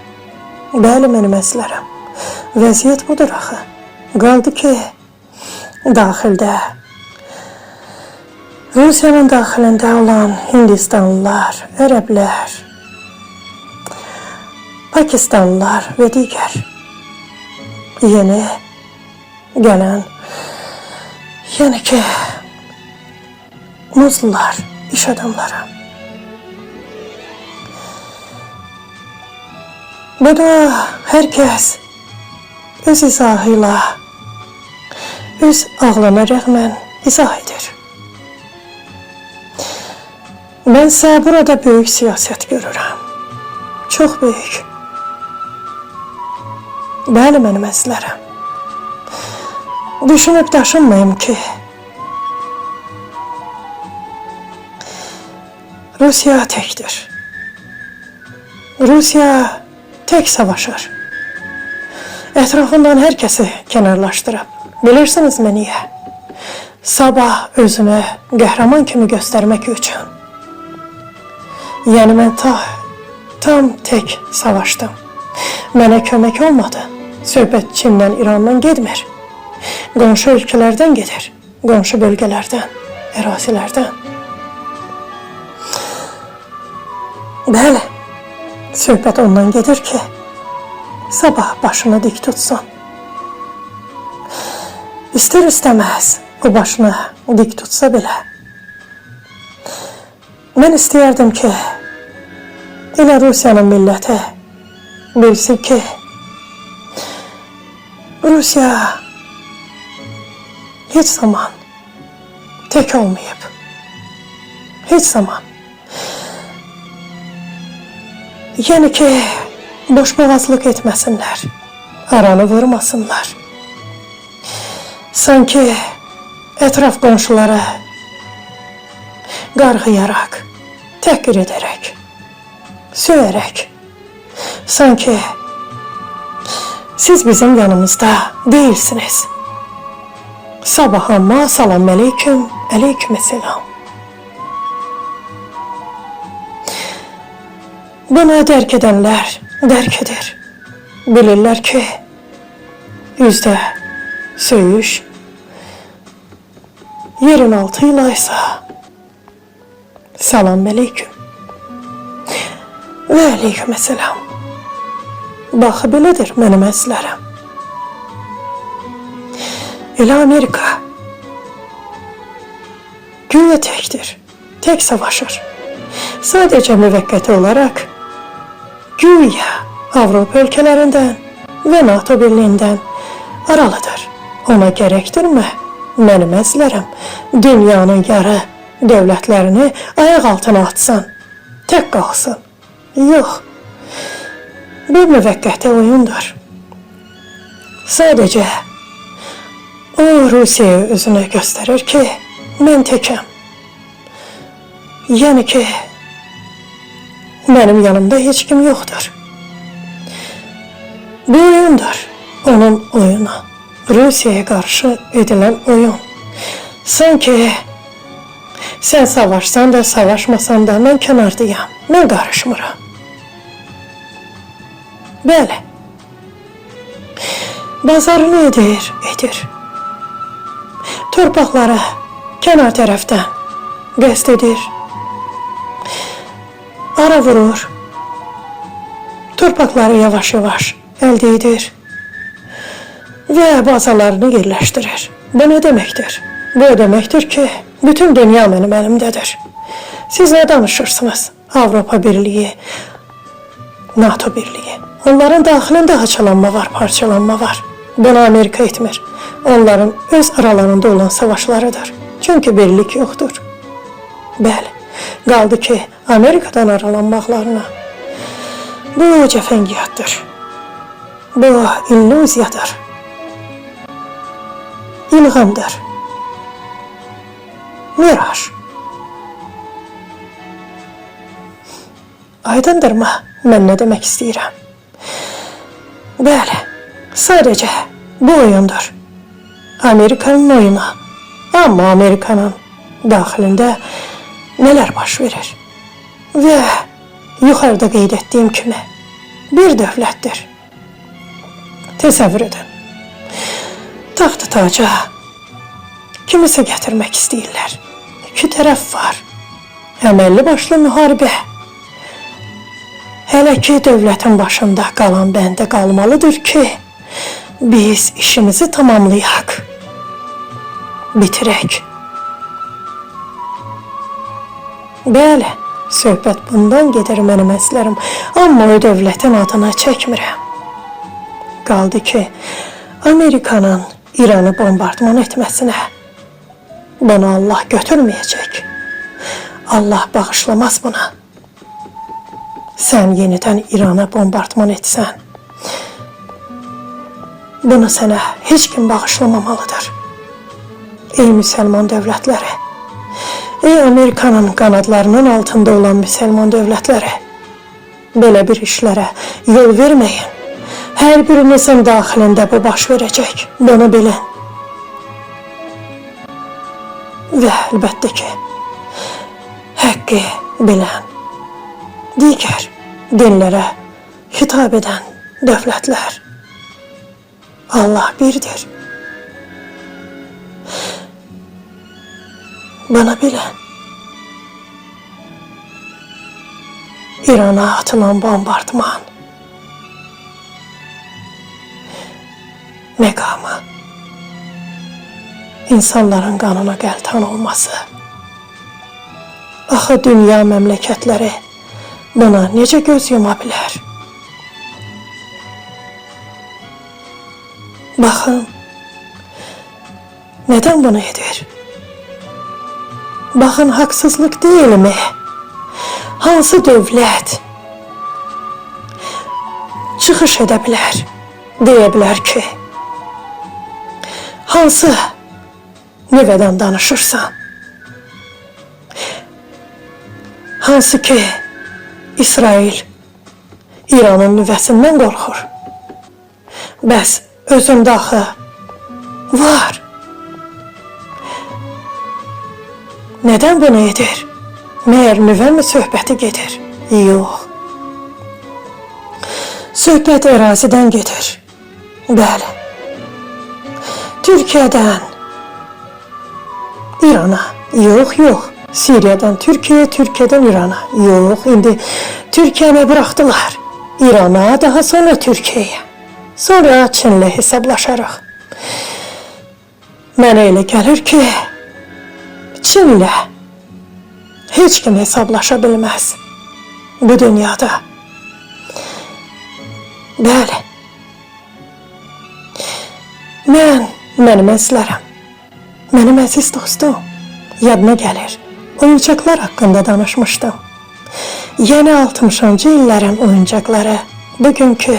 Bəli, mənim əzlərim. Vəziyyət budur axı. Qaldı ki, daxildə Rusiyanın daxilində olan Hindistanlılar, Ərəblər, Pakistanlılar və digər yeni gələn, yəni ki, muzlular, iş adamları. Bu da hər kəs öz izahıyla, öz ağlına rəğmən izah edir. Mənsə burada böyük siyasət görürəm. Çox böyük. Bəli, mənim əzlərim. Düşünüb daşınmayım ki, Rusiya təkdir. Rusiya tək savaşır. Ətrafından hər kəsi kənarlaşdırıb. Bilirsinizmi niyə? Sabah özünü qəhrəman kimi göstərmək üçün. Yəni mən tam tək savaşdım. Mənə kömək olmadı. Söhbət Çindən, İrandan getmir. Qonşu ölkələrdən gedir. Qonşu bölgələrdən, ərazilərdən. Bəli, söhbət ondan gedir ki, sabah başını dik tutsun. İstər istəməz o başını dik tutsa belə. Mən istəyərdim ki, elə Rusiyanın milləti bilsin ki, Rusiya heç zaman tək olmayıb. Heç zaman. Yəni ki, boşboğazlıq etməsinlər, aranı vurmasınlar. Sanki ətraf qonşulara qarğıyaraq, təhqir edərək, söyərək, sanki siz bizim yanımızda değilsiniz. Sabah amma salam əleyküm, əleyküm selam. Bunu dərk edənlər dərk edir. Bilirlər ki, üzdə söyüş, yerin altı ilə isə salam əleyküm və əleyküm selam. Baxı belədir mənim əzizlərim. Elə Amerika güya təkdir, tək savaşır. Sadəcə müvəqqəti olaraq güya Avropa ölkələrindən və NATO birliyindən aralıdır. Ona gərəkdirmə, mənim əzizlərim, dünyanın yarı dövlətlərini ayaq altına atsan, tək qalsın. Yox, bu müvəqqəti oyundur. Sadəcə o Rusiyaya özünü göstərir ki, mən təkəm. Yəni ki, mənim yanımda heç kim yoxdur. Bu oyundur, onun oyunu. Rusiyaya qarşı edilən oyun. Sanki sən savaşsan da, savaşmasan da mən kənardayam, mən qarışmıram. Bəli, bazarını edir. Torpaqları kənar tərəfdən qəsd edir. Ara vurur. Torpaqları yavaş-yavaş əldə edir. Və bazalarını yerləşdirir. Bu nə deməkdir? Bu deməkdir ki, bütün dünya mənim əlimdədir. Siz nə danışırsınız? Avropa Birliyi, NATO Birliyi. Onların daxilində haçalanma var, parçalanma var. Bunu Amerika etmir. Onların öz aralarında olan savaşlarıdır. Çünki birlik yoxdur. Bəli, qaldı ki, Amerikadan aralanmaqlarına. Bu cəfəngiyatdır. Bu illüziyadır. İlğamdır. Miraj. Aydındırmı mən nə demək istəyirəm? Bəli, sadəcə bu oyundur. Amerikanın oyunu. Amma Amerikanın daxilində nələr baş verir? Və yuxarıda qeyd etdiyim kimi bir dövlətdir. Təsəvvür edin. Taxtı taca kimisə gətirmək istəyirlər. İki tərəf var. Əməlli başlı müharibə. Hələ ki, dövlətin başında qalan bəndə qalmalıdır ki, biz işimizi tamamlayaq, bitirək. Bəli, söhbət bundan gedir mənim əzizlərim, amma o dövlətin adına çəkmirəm. Qaldı ki, Amerikanın İranı bombardman etməsinə bunu Allah götürməyəcək. Allah bağışlamaz buna. Sən yenidən İrana bombardman etsən, bunu sənə heç kim bağışlamamalıdır. Ey müsəlman dövlətləri, ey Amerikanın qanadlarının altında olan müsəlman dövlətləri, belə bir işlərə yol verməyin. Hər birinizin daxilində bu baş verəcək, bunu bilin. Və əlbəttə ki, həqqi bilən, digər dinlərə xitab edən dövlətlər, Allah birdir. Bana bilən, İrana atılan bombardman məqamı, insanların qanına qəltan olması, axı dünya məmləkətləri buna necə göz yuma bilər? Baxın, neden bunu edir? Baxın, haqsızlıq deyilmi? Hansı dövlət çıxış edə bilər, deyə bilər ki, hansı nüvədən danışırsan, hansı ki, İsrail İranın nüvəsindən qorxur. Bəs özündə axı var. Neden bunu edir? Meğer nüvə mi söhbəti gedir? Yox. Söhbət ərazidən gedir. Bəli. Türkiyədən İrana. Yox. Suriyadan Türkiyə, Türkiyədən İrana. Yox, indi Türkiyəni bıraktılar. İrana, daha sonra Türkiyəyə. Sonra Çinlə hesablaşarıq. Mənə elə gəlir ki, Çinlə heç kim hesablaşa bilməz bu dünyada. Bəli. Mənim əzizlərim, mənim əziz dostum, yadına gəlir, oyuncaqlar haqqında danışmışdım. Yeni 60-cı illərin oyuncaqları, bugünkü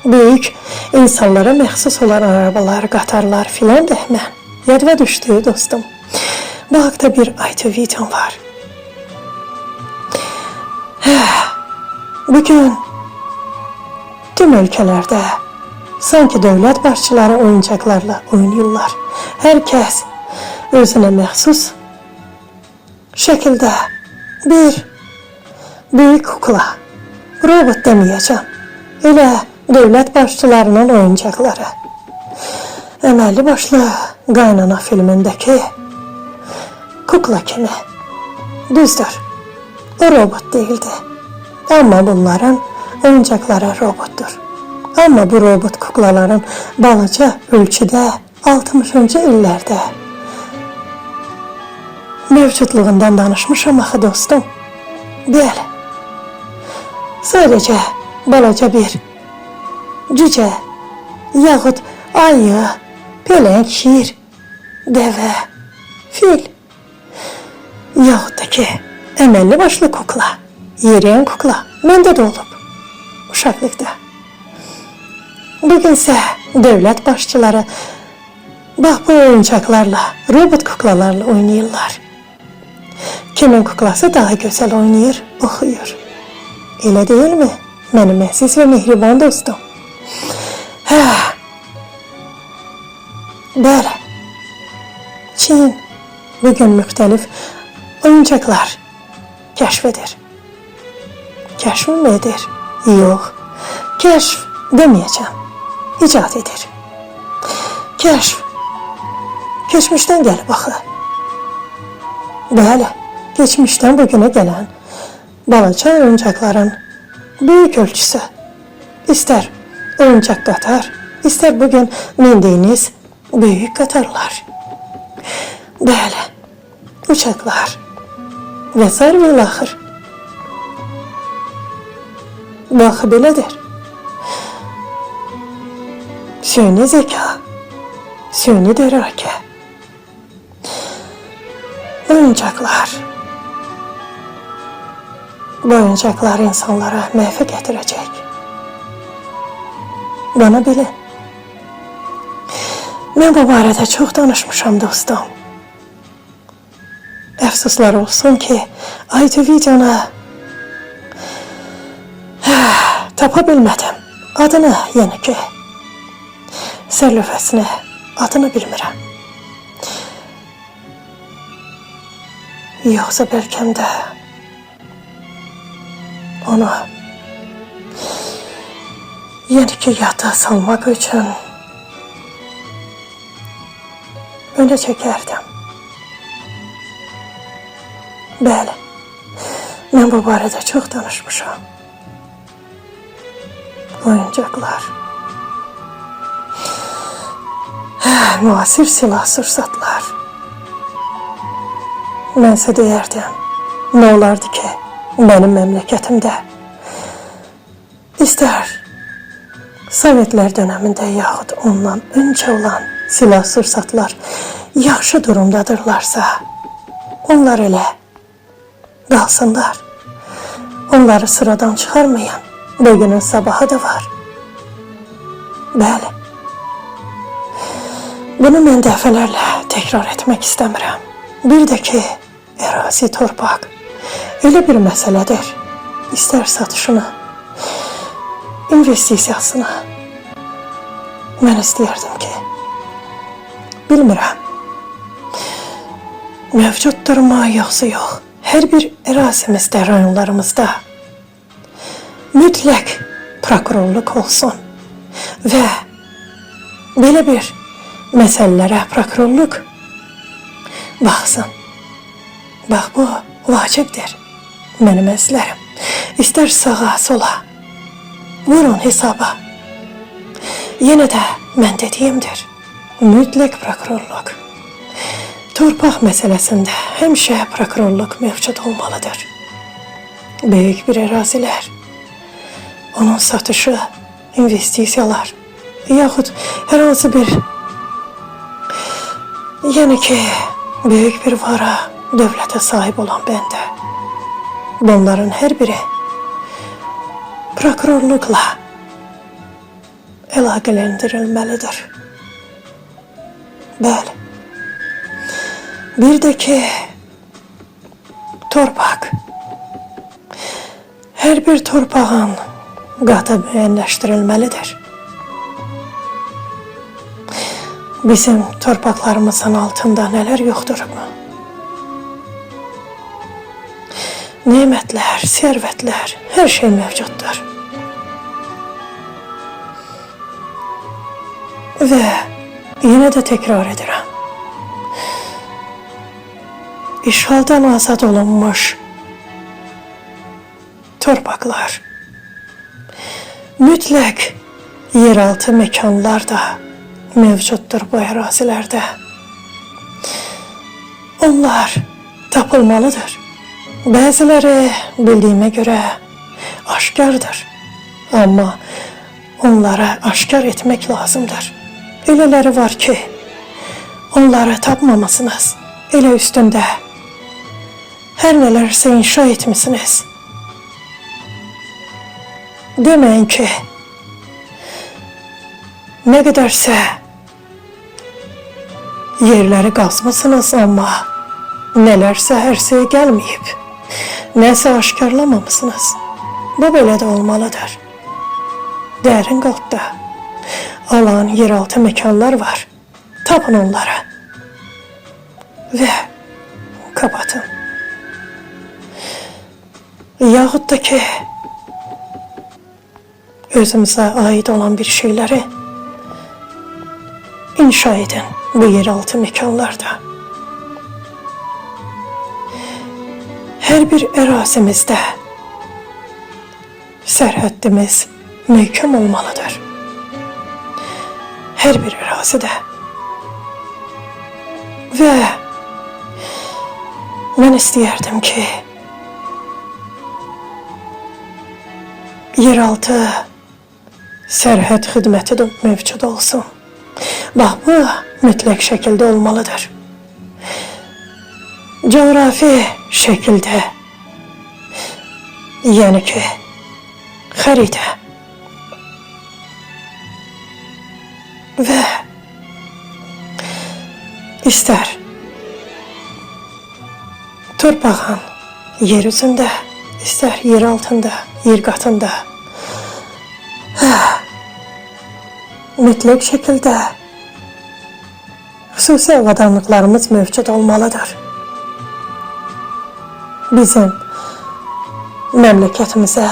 büyük insanlara məxsus olan arabalar, qatarlar filan da hemen yadıma düşdü dostum. Bu haqda bir IT videom var. Bugün tüm ölkələrdə sanki dövlət başçıları oyuncaqlarla oynayırlar. Herkes özünə məxsus şəkildə bir büyük kukla, robot deməyəcəm, elə dövlət başçılarının oyuncaqları. Əməlli başlı Qaynana filmindəki kukla kimi. Düzdür, o robot değildi. Ama bunların oyuncaqları robotdur. Ama bu robot kuklaların balaca ölçüdə 60-cı illərdə mövcudluğundan danışmışam axı dostum. Bəli. Sadəcə balaca bir cücə, yaxud ayı, pələng, şir, dəvə, fil, yaxud da ki, əməlli başlı kukla, yeriyən kukla məndə də olub uşaqlıqda. Bugünsə dövlət başçıları bax bu oyuncaqlarla, robot kuklalarla oynayırlar. Kimin kuklası daha gözəl oynayır, oxuyur. Elə deyilmi? Mənim əziz və mehriban dostum. Bəli. Çin bugün müxtəlif oyuncaqlar kəşf edir. Kəşf mi edir? Yox. Kəşf deməyəcəm. İcat edir. Kəşf keçmişdən gəlib axı. Bəli, geçmişten bugüne gelen balaca oyuncakların büyük ölçüsü. İster oyuncak qatar, ister bugün mindiyiniz büyük qatarlar. Bəli, uçaklar vesaire və ilaxır. Bu axı belədir. Süni zeka, süni derake, oyuncaklar. Bu oyuncaklar insanlara meyve getirecek. Bunu bilin. Ben bu barədə çox danışmışam dostum. Əfsuslar olsun ki, IT videonu tapa bilmədim. adını yəni ki, sərlövhəsini, adını bilmirəm. Yoxsa bəlkəm də onu yəni ki, yada salmaq üçün önə çəkərdim. Bəli, mən bu barədə çox danışmışam. Oyuncaqlar, müasir silah-sursatlar. Mənsə deyərdim, nə olardı ki, mənim məmləkətimdə istər Sovetlər dönəmində yaxud ondan öncə olan silah-sursatlar yaxşı durumdadırlarsa, onlar elə qalsınlar. Onları sıradan çıxarmayan bugünün sabahı da var. Bəli, bunu mən dəfələrlə təkrar etmək istəmirəm. Bir də ki, ərazi, torpaq elə bir məsələdir. İstər satışını, investisiyasını. Mən istəyərdim ki, bilmirəm, mövcuddurmu yoxsa yox, hər bir ərazimizdə, rayonlarımızda mütləq prokurorluq olsun və belə bir məsələlərə prokurorluq baxsın. Bax, bu vacibdir, mənim əzizlərim. İstər sağa, sola, vurun hesaba. Yenə də mən dediyimdir, mütləq prokurorluq. Torpaq məsələsində həmişə prokurorluq mövcud olmalıdır. Böyük bir ərazilər, onun satışı, investisiyalar, yaxud hər hansı bir, yəni ki, böyük bir vara, dövlətə sahib olan bəndə. Bunların hər biri prokurorluqla əlaqələndirilməlidir. Bəli. Bir də ki, torpaq. Hər bir torpağın qatı müəyyənləşdirilməlidir. Bizim torpaqlarımızın altında nələr yoxdurmu? Nemətlər, sərvətlər, hər şey mövcuddur. Və yenə də təkrar edirəm. İşğaldan azad olunmuş torpaqlar, mütləq yeraltı məkanlar da mövcuddur bu ərazilərdə. Onlar tapılmalıdır. Bəziləri bildiyimə görə aşkardır. Amma onlara aşkar etmək lazımdır. Elələri var ki, onları tapmamasınız. Elə üstündə hər nələrsə inşa etmişsiniz. Deməyin ki, nə qədərsə yerləri qazmısınız, amma nələrsə ərsəyə gəlməyib. Nəsə aşkarlamamışsınız. Bu belə də olmalıdır. Dərin qatda alan yeraltı məkanlar var. Tapın onları və kapatın. Yaxud da ki, özümüzə aid olan bir şeyləri inşa edin bu yeraltı məkanlarda. Hər bir ərazimizdə sərhəddimiz möhkəm olmalıdır. Hər bir ərazidə. Və mən istəyərdim ki, yeraltı sərhəd xidməti də mövcud olsun. Bax, bu mütləq şəkildə olmalıdır. Coğrafi şəkildə, yəni ki, xəritə və istər torpağın yer üzündə, istər yer altında, yer qatında mütləq şəkildə xüsusi avadanlıqlarımız mövcud olmalıdır. Bizim məmləkətimizə,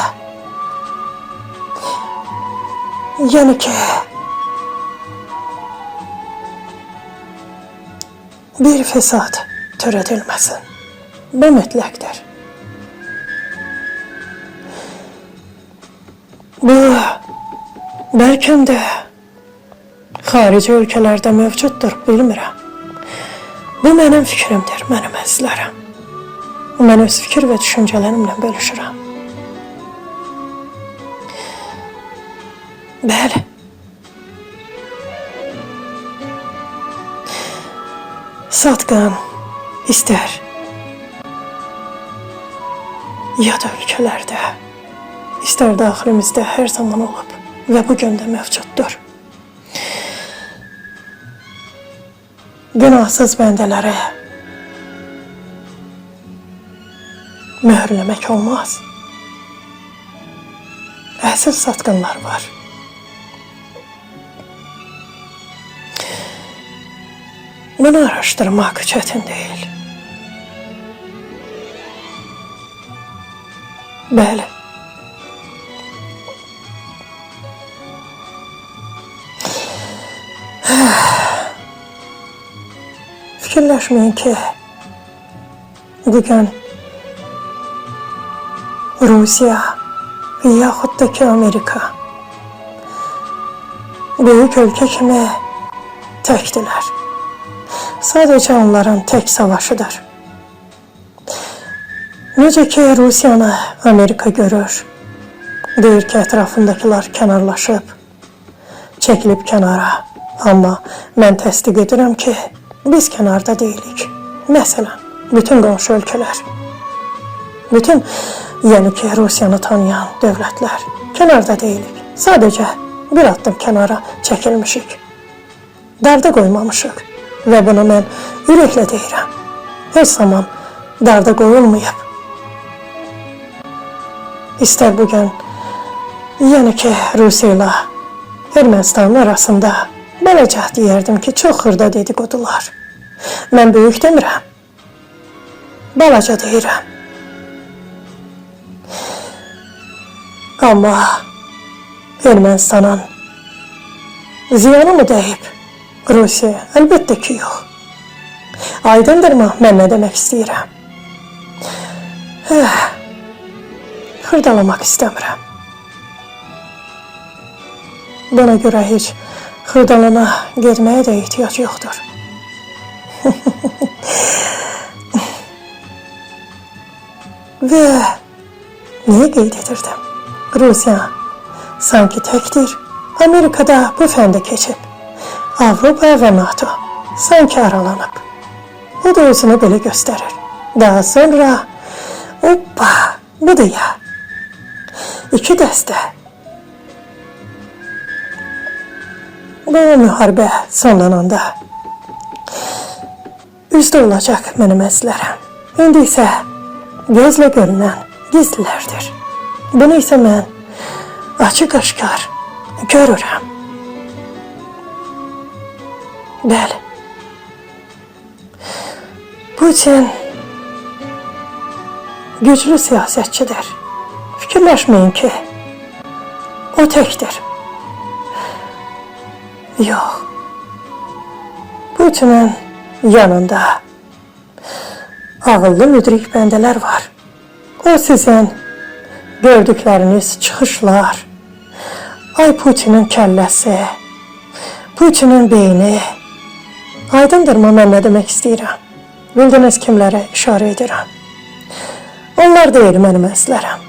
yəni ki, bir fesad törədilməsin. Bu mütləqdir. Bu, bəlkə də xarici ölkələrdə mövcuddur, bilmirəm. Bu mənim fikrimdir, mənim əzizlərim. Mən öz fikir və düşüncələrimlə bölüşürəm. Bəli. Satqın istər yad ölkələrdə, istər daxilimizdə hər zaman olub və bugün də mövcuddur. Günahsız bəndələri möhürləmək olmaz. Əsl satqınlar var. Bunu araşdırmaq çətin deyil. Bəli. Fikirləşməyin ki, bugün Rusiya yaxud da ki Amerika böyük ölkə kimi təkdilər. Sadəcə onların tək savaşıdır. Necə ki Rusiyanı Amerika görür, deyir ki ətrafındakılar kənarlaşıb, çəkilib kənara. Amma mən təsdiq edirəm ki, biz kənarda deyilik. Məsələn, bütün qonşu ölkələr, bütün, yəni ki Rusiyanı tanıyan dövlətlər kənarda deyilik. Sadəcə bir addım kənara çəkilmişik. Darda qoymamışıq. Və bunu mən ürəklə deyirəm. Heç zaman darda qoyulmayıb. İstər bugün, yəni ki Rusiya ilə Ermənistanın arasında beləcə deyərdim ki, çox xırda dedikodular. Mən böyük demirəm. Balaca deyirəm. Amma Ermənistanın ziyanı mı dəyib? Rusiya, əlbəttə ki, yox. Aydındırmı mən nə demək istəyirəm? Xırdalamaq istəmirəm. Buna görə heç xırdalana getməyə də ehtiyac yoxdur. Və niyə qeyd edirdim? Rusiya sanki təkdir. Amerikada bu fəndə keçib. Avropa və NATO sanki aralanıb. O da özünü belə göstərir. Daha sonra, hoppa, bu da ya. İki dəstə. Bu müharibə sonlananda üzdə olacaq mənim əzizlərim. İndi isə gözlə görünən gizlilərdir. Bunu isə mən açıq-aşkar görürəm. Bəli. Putin güclü siyasətçidir. Fikirləşməyin ki, o təkdir. Yox. Putinin yanında ağıllı müdrik bəndələr var. O sizin gördükləriniz çıxışlar, ay Putinin kəlləsi, Putinin beyni, aydındırmı mən nə demək istəyirəm? Bildiniz kimlərə işarə edirəm? Onlar deyil mənim əzizlərim.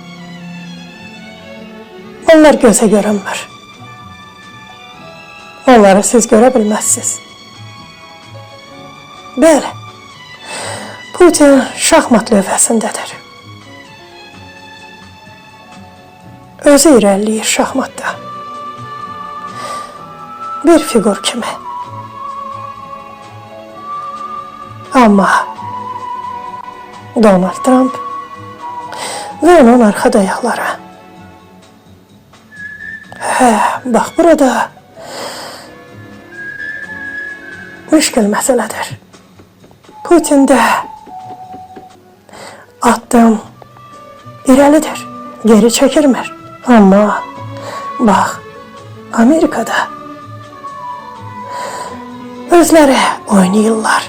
Onlar gözə görünmür. Onları siz görə bilməzsiniz. Bəli, Putin şahmat lövhəsindədir. Özü irəliləyir şahmatda. Bir figur kimi. Amma Donald Trump və onun arxa dayaqları. Bax burada müşkül məsələdir. Putin də addım irəlidir, geri çəkilmir. Amma bax, Amerikada özləri oynayırlar.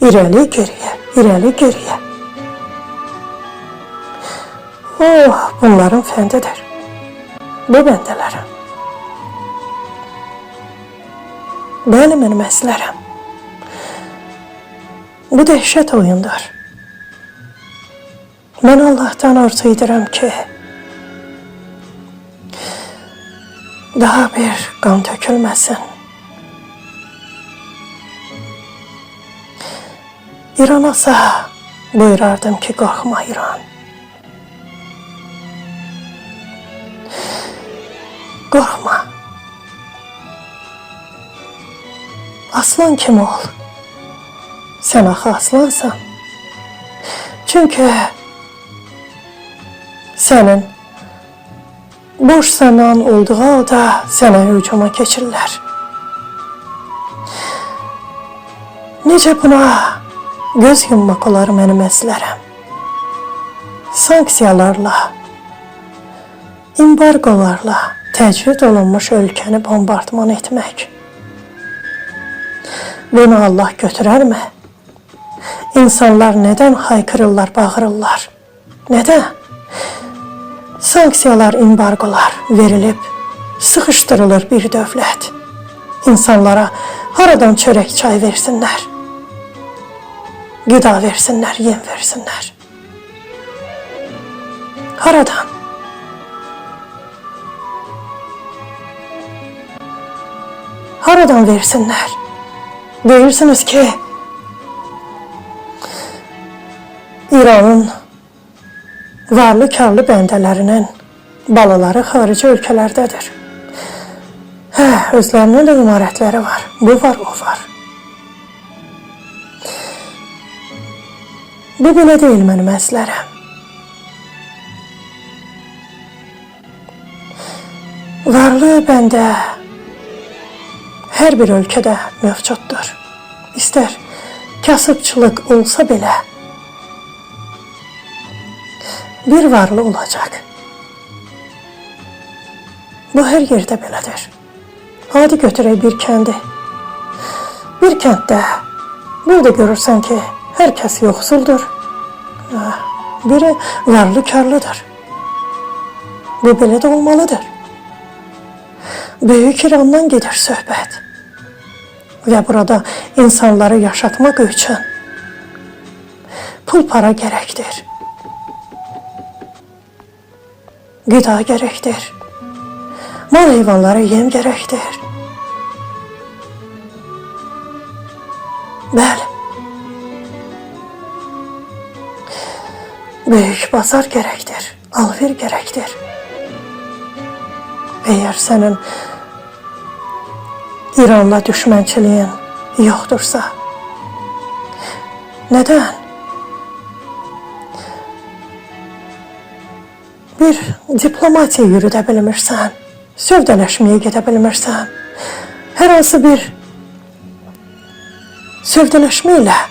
İrəli geriyə, irəli geriyə. Oh, bunların fəndidir. Bu bəndələrim. Bəli, mənim əslərim. Bu dəhşət oyundur. Mən Allah'tan arzu edirəm ki, daha bir qan tökülməsin. İranasa buyurardım ki, qorxma İran. Qorxma. Aslan kim ol? Sən axı aslansan. Çünkü sənin boş sanan olduğu halda sənə hücuma keçirlər. Necə buna göz yummaq olar mənim əslərəm? Sanksiyalarla, embargolarla təcrid olunmuş ölkəni bombardman etmək. Bunu Allah götürərmi? İnsanlar neden haykırırlar, bağırırlar? Neden? Sanksiyalar, embargolar verilip sıkıştırılır bir dövlət. İnsanlara haradan çörək çay versinlər? Gıda versinlər, yem versinlər. Haradan? Haradan versinlər? Deyirsiniz ki, İranın varlı karlı bəndələrinin balaları xarici ölkələrdədir. Özlərinin də imarətləri var. Bu var, o var. Bu belə deyil mənim əslərəm. Varlı bəndə hər bir ölkədə mövcuddur. İstər kasıbçılıq olsa belə bir varlı olacaq. Bu hər yerdə belədir. Hadi götürək bir kəndi. Bir kənddə burada görürsən ki, hər kəs yoxsuldur. Biri varlı karlıdır. Bu belə də olmalıdır. Böyük İrandan gedir söhbət. Və burada insanları yaşatmaq üçün pul para gərəkdir. Gıda gərəkdir. Mal heyvanlara yem gərəkdir. Bəli. Böyük bazar gərəkdir. Alver gərəkdir. Eğer sənin İranla düşmənçiliyin yoxdursa, neden? Bir diplomatiya yürüdə bilmirsən, sövdələşməyə gedə bilmirsən, hər hansı bir sövdələşmə ilə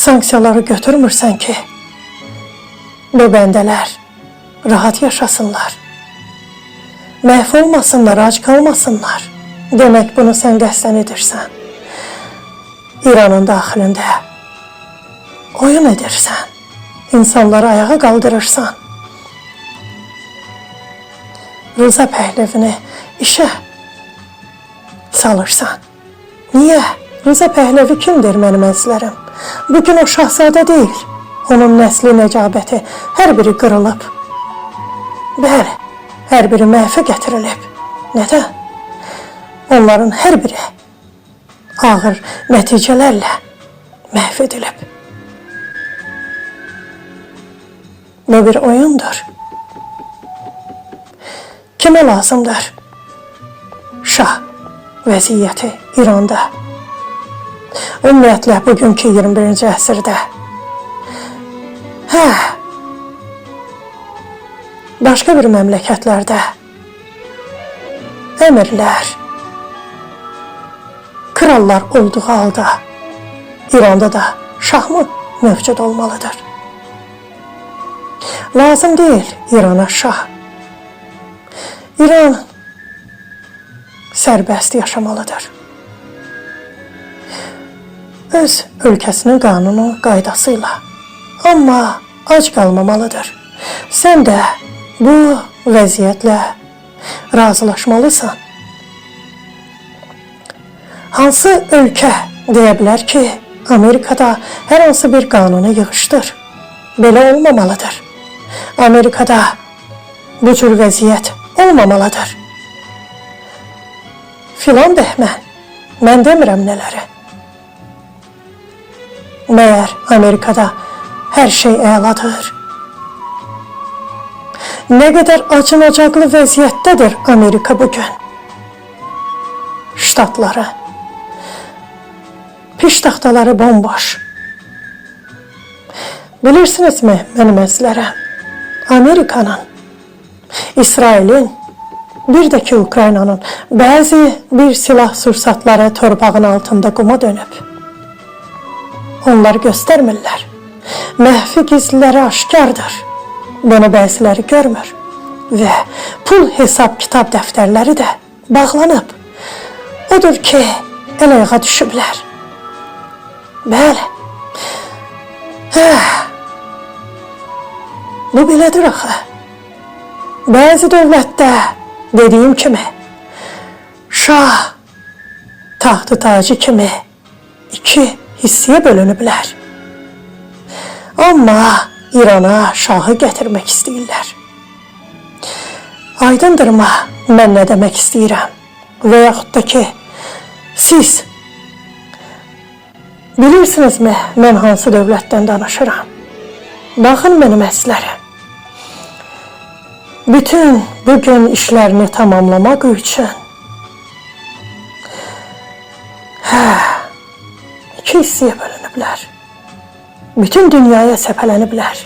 sanksiyaları götürmürsən ki, bu bəndələr rahat yaşasınlar, məhv olmasınlar, ac qalmasınlar. Demək bunu sən qəsdən edirsən. İranın daxilində oyun edirsən, insanları ayağa qaldırırsan. Rıza Pəhləvini işə salırsan. Niyə? Rıza Pəhləvi kimdir mənim əzizlərim? Bugün o şahzadə deyil. Onun nəsli nəcabəti hər biri qırılıb. Bəli, hər biri məhvə gətirilib. Nədən? Onların hər biri ağır nəticələrlə məhv edilib. Bu bir oyundur. Kimə lazımdır? Şah vəziyyəti İranda. Ümumiyyətlə bugünkü 21-ci əsrdə. Başqa bir məmləkətlərdə əmirlər, krallar olduğu halda İranda da şah mı mövcud olmalıdır? Lazım değil İrana şah. İran sərbəst yaşamalıdır. Öz ülkəsinin qanunu qaydasıyla. Amma ac qalmamalıdır. Sən də bu vəziyyətlə razılaşmalısan. Hansı ölkə deyə bilər ki, Amerikada hər hansı bir qanunu yığışdır? Belə olmamalıdır. Amerikada bu cür vəziyyət olmamalıdır. Filan bəhmən, mən demirəm nələri. Məyər Amerikada hər şey əladır. Nə qədər acınacaqlı vəziyyətdədir Amerika bugün. Ştatları, piştaxtaları bomboş. Bilirsinizmi mənim əzlərəm? Amerikanın, İsrailin, bir də ki Ukraynanın bəzi bir silah sursatları torpağın altında quma dönüb. Onlar göstərmirlər. Məhfi gizliləri aşkardır. Bunu bəziləri görmür. Və pul hesab kitab dəftərləri də bağlanıb. Odur ki, əl-ayağa düşüblər. Bəli. Bu belədir axı. Bəzi dövlətdə dediyim kimi şah taxtı tacı kimi iki hissiyə bölünüblər. Amma İrana şahı gətirmək istəyirlər. Aydındırma mən nə demək istəyirəm? Və yaxud da ki, siz bilirsinizmi mən hansı dövlətdən danışıram? Baxın mənim əzlərim. Bütün bugün işlərini tamamlamaq üçün iki hissiyə bölünüblər. Bütün dünyaya səpələniblər.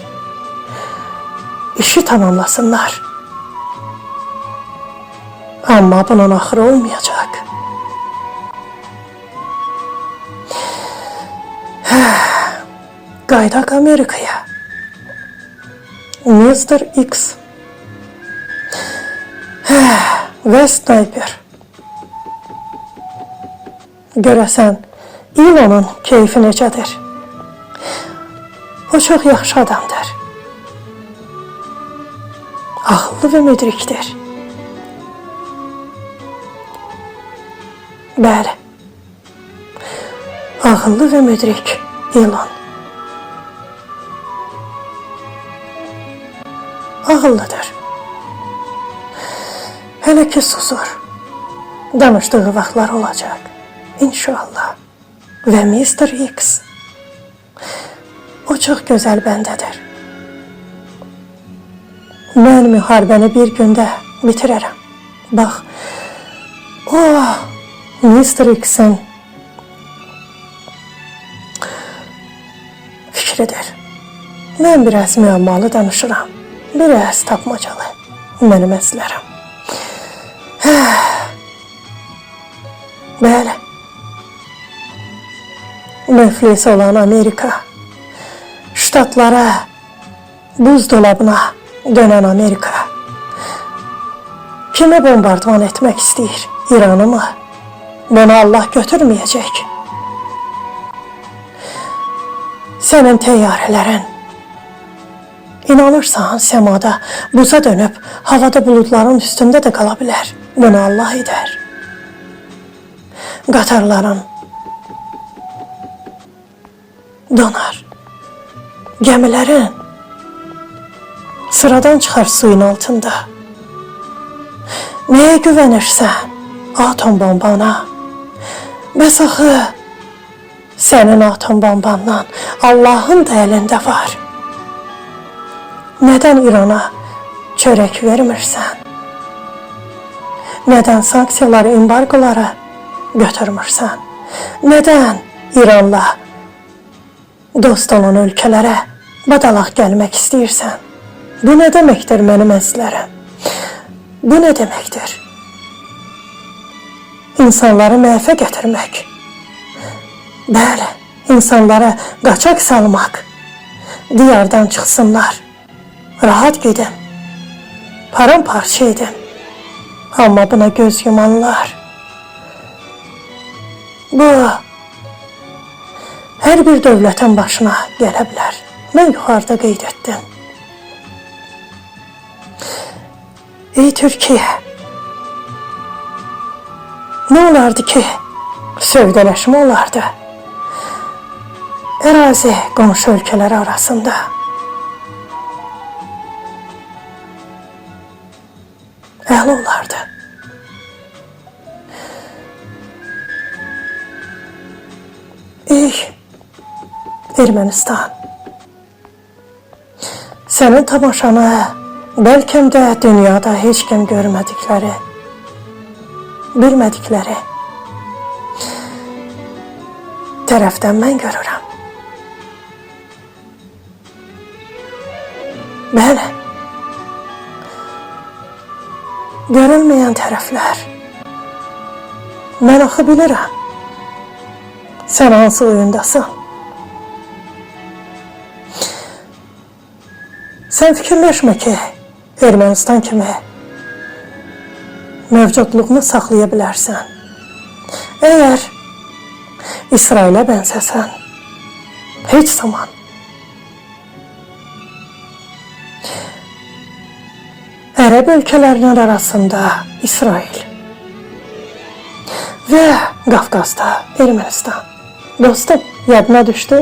İşi tamamlasınlar. Amma bunun axırı olmayacaq. Qaydaq Amerikaya. Mr. X və Sniper. Görəsən, İlonun keyfi necədir? O çox yaxşı adamdır. Ağıllı və müdrikdir. Bəli. Ağıllı və müdrik İlon. Ağıllıdır. Hələ ki susur. Danışdığı vaxtlar olacaq. İnşallah. Və Mr. X. O çox gözəl bəndədir. Mən müharibəni bir gündə bitirərəm. Bax, o Mr. X-in fikridir. Mən biraz müəmmalı danışıram. Biraz tapmacalı. Mənim əzlərəm. Bəli. Müflis olan Amerika, ştatlara, buzdolabına dönən Amerika, kimi bombardman etmək istəyir? İranı mı? Bunu Allah götürməyəcək. Sənin təyyarələrin, inanırsan səmada buza dönüb, havada buludların üstündə də qala bilər. Bunu Allah edər. Qatarların donar. Gəmilərin sıradan çıxar suyun altında. Nəyə güvənirsən? Atom bombana. Bəs axı sənin atom bombandan Allahın da əlində var. Nədən İrana çörək vermirsən? Nədən sanksiyaları, embargoları götürmürsən? Nədən İranla dost olan ölkələrə badalaq gəlmək istəyirsən? Bu nə deməkdir mənim əzizlərim? Bu nə deməkdir? İnsanları məhvə gətirmək. Bəli, insanlara qaçaq salmaq, diyardan çıxsınlar, rahat gedin, paramparça edin. Amma buna göz yumanlar. Bu, hər bir dövlətin başına gələ bilər. Mən yuxarıda qeyd etdim. Ey Türkiyə, nə olardı ki, sövdələşmə olardı ərazi qonşu ölkələri arasında. Əla olardı. Ey Ermənistan, sənin tamaşanı bəlkə də dünyada heç kim görmədikləri, bilmədikləri tərəfdən mən görürəm. Bəli, görülməyən tərəflər. Mən axı bilirəm, sən hansı oyundasın. Sən fikirləşmə ki, Ermənistan kimi mövcudluğunu saxlaya bilərsən. Əgər İsrailə bənzəsən, heç zaman Ərəb ölkələrinin arasında İsrail və Qafqazda Ermənistan. Dostum, yadına düşdü,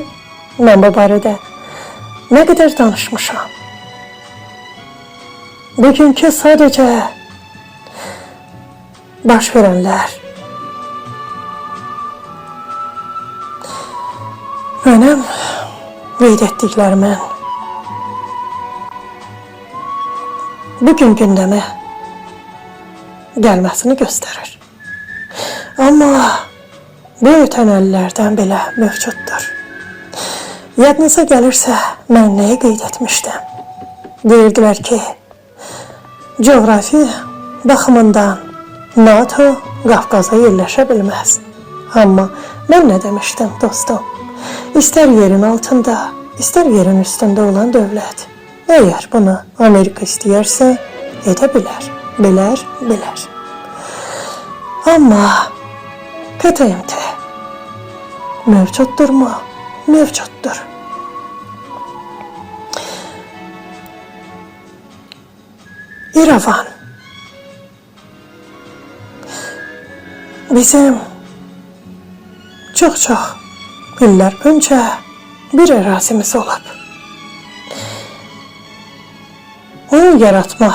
mən bu barədə nə qədər danışmışam. Bugünkü sadəcə baş verənlər mənim qeyd etdiklərimin bugün gündəmə gəlməsini göstərir. Amma bu ötən əllərdən belə mövcuddur. Yadınıza gəlirsə, mən nəyə qeyd etmişdim? Deyirdilər ki, coğrafi baxımından NATO Qafqaza yerləşə bilməz. Amma mən nə demişdim dostum? İstər yerin altında, istər yerin üstündə olan dövlət, əgər bunu Amerika istəyərsə, edə bilər. Amma KTMT mövcuddurmu? Mövcuddur. İrəvan bizim çox illər öncə bir ərazimiz olub. Onu yaratma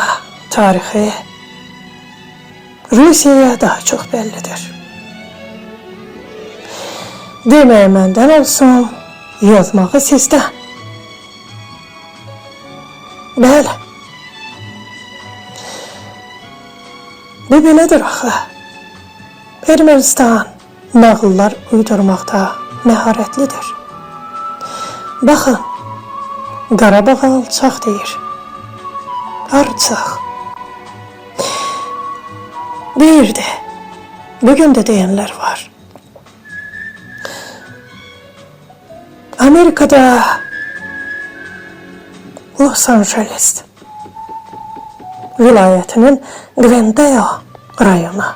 tarixi Rusiyaya daha çox bəllidir. Demək məndən olsun, yazmağı sizdən. Bəli. Bu belədir axı. Ermənistan nağıllar uydurmaqda məharətlidir. Baxın, Qarabağa alçaq deyir. Alçaq. Deyirdi. Bugün də deyənlər var. Amerikada Los Angeles vilayətinin Glendale rayonu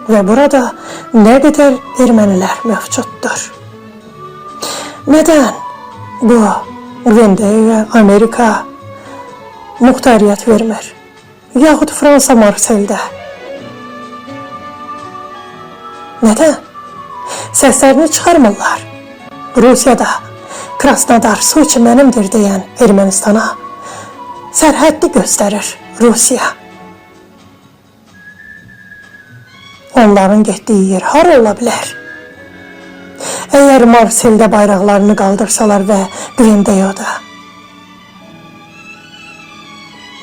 və burada nə qədər ermənilər mövcuddur. Nədən bu Glendale Amerika muxtariyyət vermir? Yaxud Fransa Marseldə? Nədən? Səslərini çıxarmırlar. Rusiyada Krasnodar, Soçi mənimdir deyən Ermənistana sərhəddi göstərir Rusiya. Onların getdiyi yer har ola bilər? Əgər Marseldə bayraqlarını qaldırsalar və Glendale'da,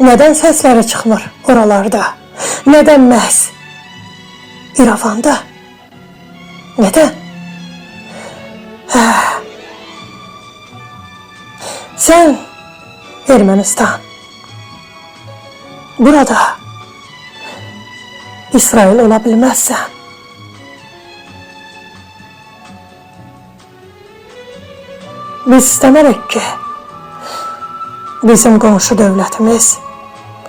nədən səsləri çıxmır oralarda? Nədən məhz İrəvanda? Nədən? Sən Ermənistan burada İsrail ola bilməzsən. Biz istəmərək ki, bizim qonşu dövlətimiz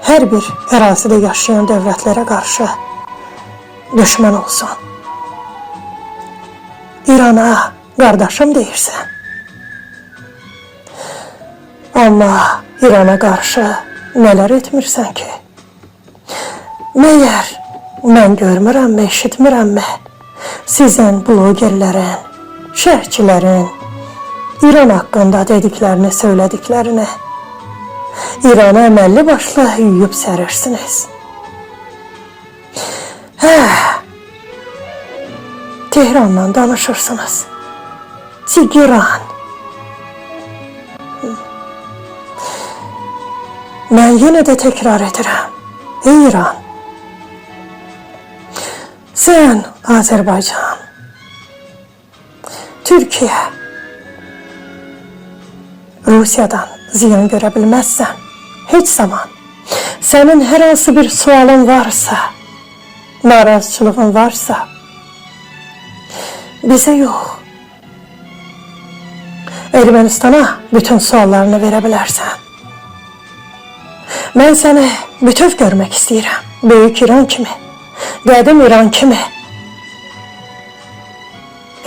hər bir ərazidə yaşayan dövlətlərə qarşı düşmən olsun. İrana qardaşım deyirsən. Amma İrana qarşı nələr etmirsən ki? Məyər mən görmürəmmi, eşitmirəmmi? Sizin blogerlərin, şərhçilərin İran haqqında dediklərini, söylədiklərini İran'a əməlli başlı yuyub sərirsiniz. Tehran'dan danışırsınız. Tigiran. Mən yenə də təkrar edirəm. Ey İran, sən Azərbaycan, Türkiyə, Rusiyadan ziyan görə bilməzsən. Heç zaman sənin hər hansı bir sualın varsa, narazıçılığın varsa, bizə yox, Ermənistana bütün suallarını verə bilərsən. Mən səni bütöv görmək istəyirəm. Böyük İran kimi, qədim İran kimi.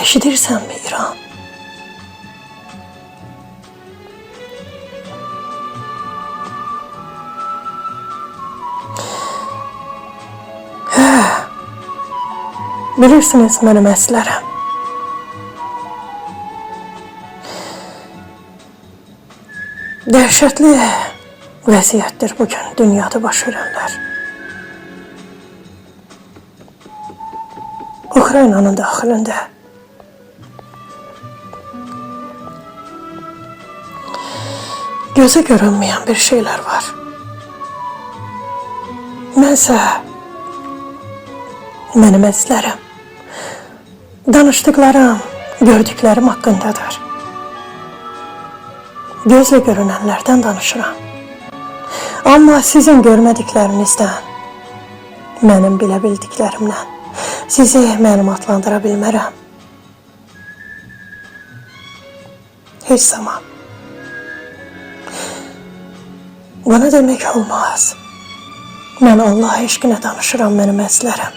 Eşidirsənmi İran? Bilirsiniz mənim əslərəm. Dəhşətli vəziyyətdir bugün dünyada baş verənlər. Ukraynanın daxilində gözə görünməyən bir şeylər var. Mənsə mənim əzizlərim, danışdıqlarım, gördüklərim haqqındadır. Gözlə görünənlərdən danışıram. Amma sizin görmədiklərinizdən, mənim bilə bildiklərimdən sizi məlumatlandıra bilmərəm. Heç zaman. Bana demək olmaz. Mən Allah eşqinə danışıram mənim əzizlərim.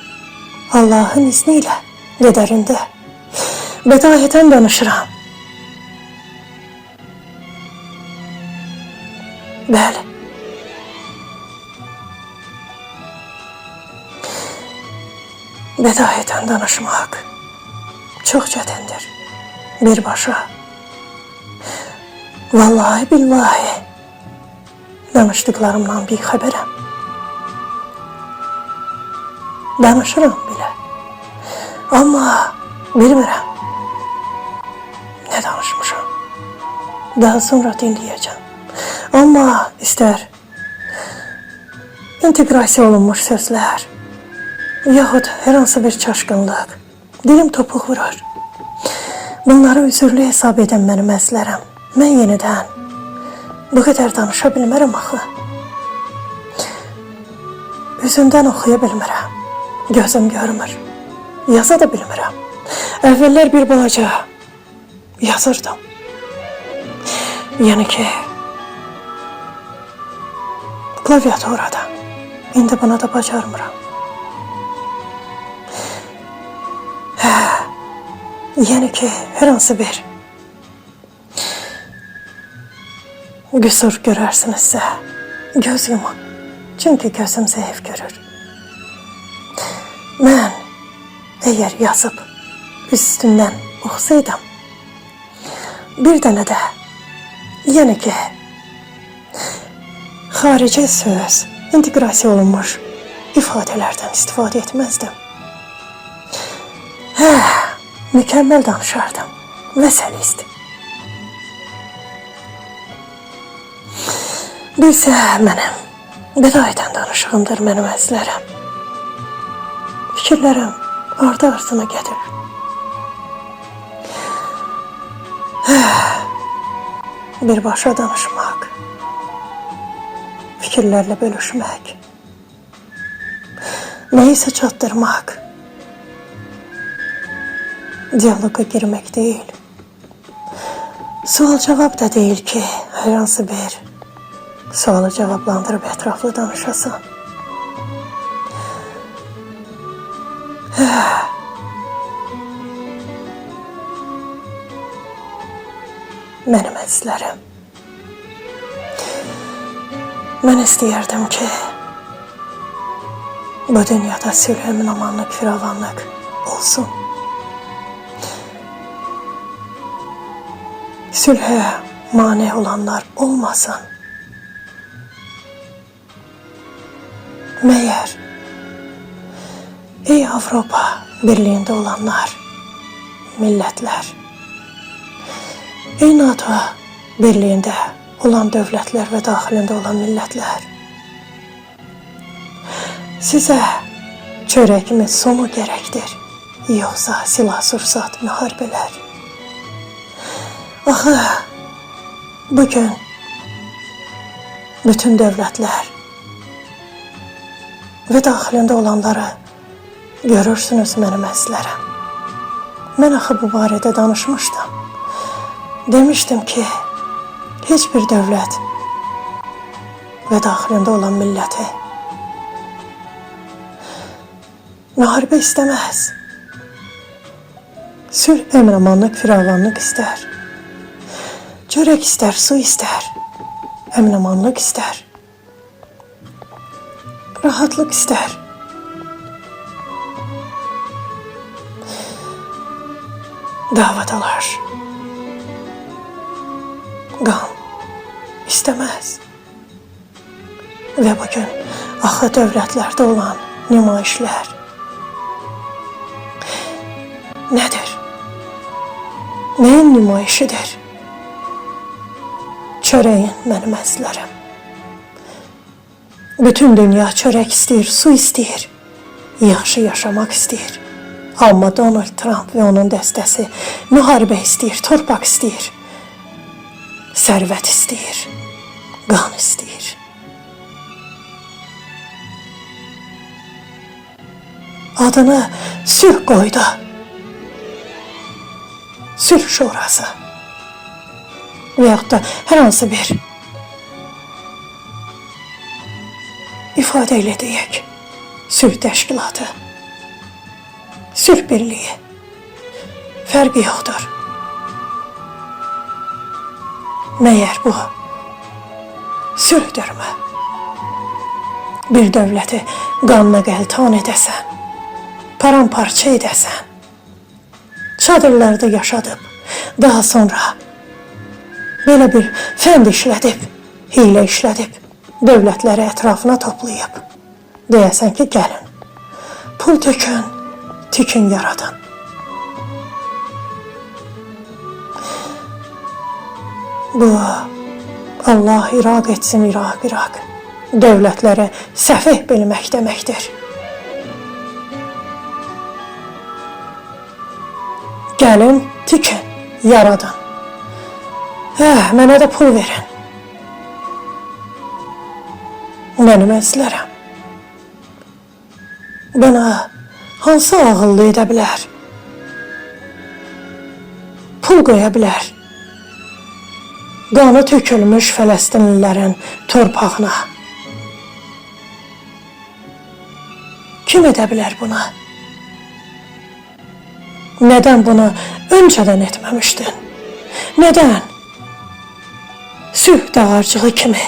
Allahın izni ilə qədərində bədahətən danışıram. Bəli. Bədahətən danışmaq çox çətindir. Birbaşa. Vallahi billahi danışdıqlarımdan bir xəbərəm. Danışıram bile. Amma bilmirəm nə danışmışam. Daha sonra dinləyəcəm. Amma istər inteqrasiya olunmuş sözlər, yaxud hər hansı bir çaşqınlıq, dilim topuq vurur. Bunları üzürlü hesab edən mənim əzizlərim, mən yenidən bu qədər danışa bilmərəm axı. Üzündən oxuya bilmirəm, gözüm görmür, yaza da bilmirəm. Əvvəllər bir balaca yazırdım. Yəni ki, klaviaturada. İndi buna da bacarmıram. Yəni ki, hər hansı bir qüsur görərsinizsə, göz yumun. Çünki gözüm zəif görür. Mən əgər yazıb üstündən oxusaydım, bir dənə də, yəni ki, xarici söz, inteqrasiya olunmuş ifadələrdən istifadə etməzdim. Mükəmməl danışardım və səlistdim. Bilsə mənim bədayətən danışığımdır mənim əzizlərim. Fikirlərim ardı-ardına gəlir. Birbaşa danışmaq, fikirlərlə bölüşmək, nəyisə çatdırmaq, diyaloqa girmək deyil. Sual cevap da değil ki, hər hansı bir sualı cevaplandırıb ətraflı danışasan. Mənim əzizlərim, mən istəyərdim ki, bu dünyada sülh, əmin-amanlıq, firavanlıq olsun. Sülhə mane olanlar olmasın. Məyər, ey Avropa Birliğində olanlar, millətlər, ey NATO Birliğində olan dövlətlər və daxilində olan millətlər, sizə çörəkmi sonu gərəkdir, yoxsa silah-sursat müharibələr? Axı, bugün bütün dövlətlər və daxilində olanları görürsünüz mənim əzizlərim. Mən axı bu barədə danışmışdım. Demişdim ki, heç bir dövlət və daxilində olan milləti müharibə istəməz. Sülh, əmin-amanlıq, firavanlıq istər. Çörək istər, su istər. Əmin-amanlıq istər. Rahatlıq istər. Davadalar qan istəməz. Və bugün axı dövlətlərdə olan nümayişlər nədir? Nəyin nümayişidir? Çörəyin, mənim əzizlərim. Bütün dünya çörək istəyir, su istəyir, yaxşı yaşamaq istəyir. Amma Donald Trump və onun dəstəsi müharibə istəyir, torpaq istəyir, sərvət istəyir, qan istəyir. Adını sülh qoydu. Sülh şurası. Və yaxud da hər hansı bir ifadə ilə deyək, sülh təşkilatı, sülh birliyi, fərqi yoxdur. Məyər bu sülhdürmü? Bir dövləti qanla qəltan edəsən, paramparça edəsən, çadırlarda yaşadıb, daha sonra belə bir fənd işlədib, hiylə işlədib, dövlətləri ətrafına toplayıb, deyəsən ki, gəlin, pul tökün, tükün yaradın. Bu, Allah İraq etsin, İraq, dövlətləri səfeh bilmək deməkdir. Gəlin, tükün, yaradın. Mənə də pul verin. Mənim əzizlərim, buna hansı ağıllı edə bilər? Pul qoya bilər qanı tökülmüş Fələstinlilərin torpağına. Kim edə bilər buna? Nədən bunu öncədən etməmişdin? Nədən? Sülh dağarcığı kimi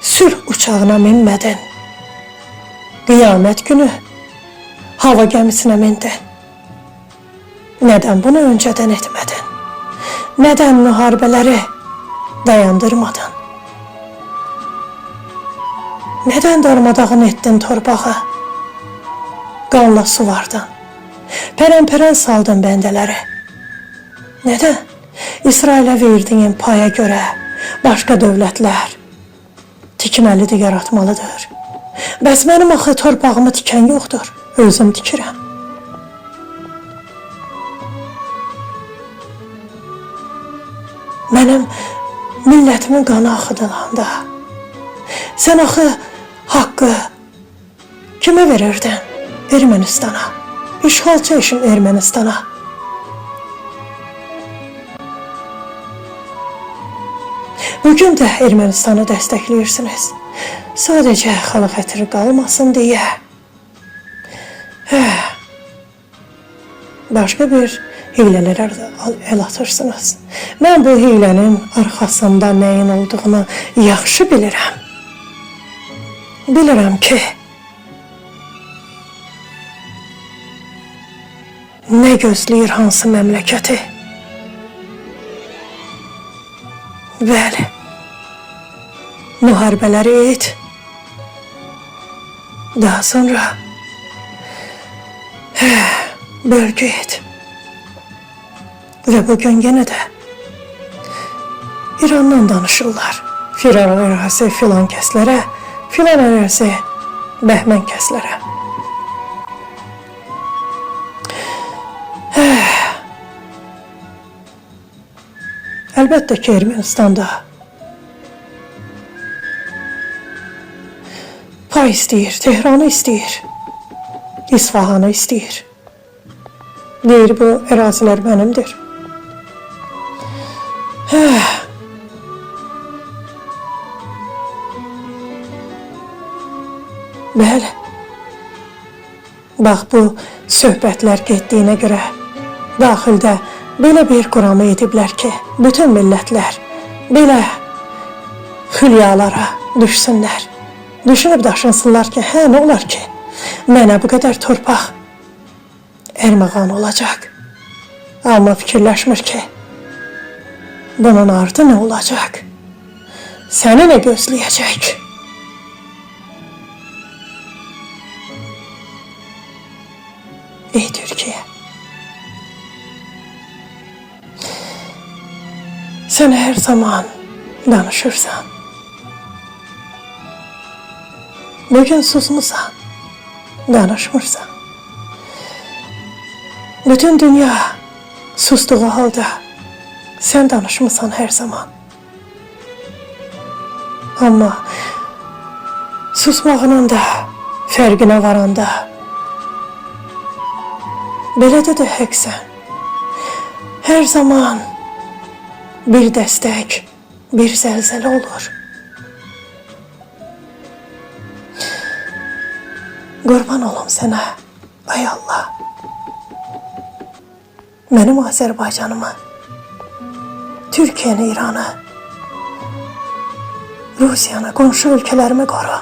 sülh uçağına minmədin. Qiyamət günü hava gəmisinə mindin. Nədən bunu öncədən etmədin? Nədən müharibələri dayandırmadın? Nədən darmadağın etdin torpağı? Qanla suvardın. Pərən-pərən saldın bəndələri. Nədən? İsrailə verdiyin paya görə başqa dövlətlər tikməlidir, yaratmalıdır. Bəs mənim axı torpağımı tikən yoxdur, özüm tikirəm. Mənim millətimin qanı axıdılanda sən axı haqqı kimə verirdin? Ermənistana, işğalçı işin Ermənistana. Bugün də Ermənistanı dəstəkləyirsiniz. Sadəcə xalq xətiri qalmasın deyə. Başqa bir hilələrə də əl atırsınız. Mən bu hilənin arxasında nəyin olduğunu yaxşı bilirəm. Bilirəm ki, nə gözləyir hansı məmləkəti? Bəli, müharibələri et. Daha sonra bölgü et. Və bugün yenə də İrandan danışırlar. Filan ərazi filan kəslərə, filan ərazi bəhmən kəslərə. Əlbəttə ki, Ermənistanda pay istəyir, Tehranı istəyir, İsfahanı istəyir. Deyir, bu ərazilər mənimdir. Bəli. Bax, bu söhbətlər getdiyinə görə daxildə belə bir quramı ediblər ki, bütün millətlər belə xülyalara düşsünlər. Düşünüb daşınsınlar ki, nə olar ki, mənə bu qədər torpaq ərmağan olacaq. Amma fikirləşmir ki, bunun ardı nə olacaq? Səni nə gözləyəcək? Ey Türkiyə, sən hər zaman danışırsan. Bugün susmusan, danışmırsan. Bütün dünya sustuğu halda sən danışmısan hər zaman. Amma susmağının da fərqinə varanda belədə də həqsən. Hər zaman bir dəstək, bir zəlzələ olur. Qurban olum sənə, ay Allah. Mənim Azərbaycanımı, Türkiyəni, İranı, Rusiyanı, qonşu ölkələrimi qoru.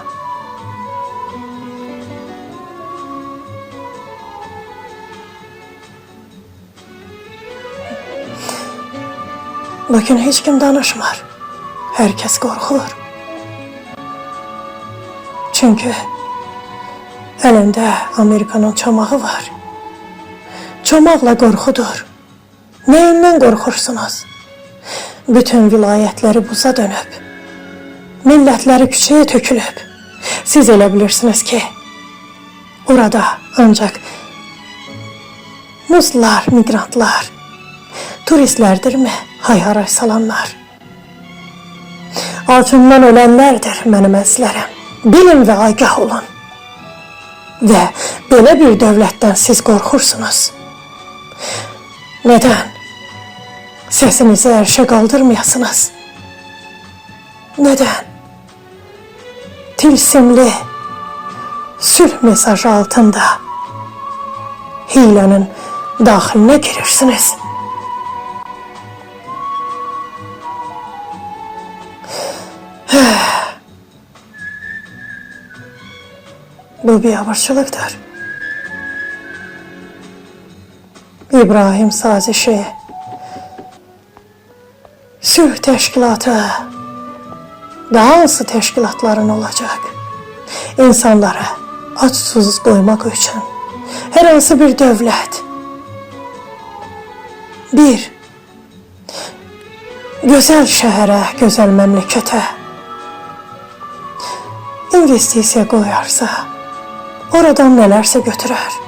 Bugün heç kim danışmır. Hər kəs qorxur. Çünki əlində Amerikanın çomağı var. Çomaqla qorxudur. Nəyindən qorxursunuz? Bütün vilayətləri buza dönüb. Millətləri küçəyə tökülüb. Siz elə bilirsiniz ki, orada ancaq muslar, migrantlar, turistlərdirmi hay-haray salanlar? Acından ölənlərdir mənim əzizlərim. Bilin və agah olun. Və belə bir dövlətdən siz qorxursunuz. Nədən? Səsinizi ərşə qaldırmayasınız. Nədən? Tilsimli sülh mesajı altında hilənin daxilinə girirsiniz. Bu biabırçılıqdır. İbrahim sazişi, sülh təşkilatı, daha hansı təşkilatların olacaq? İnsanları aç-susuz qoymaq üçün hər hansı bir dövlət, bir gözəl şəhərə, gözəl məmləkətə investisiya qoyarsa, oradan nələrsə götürər.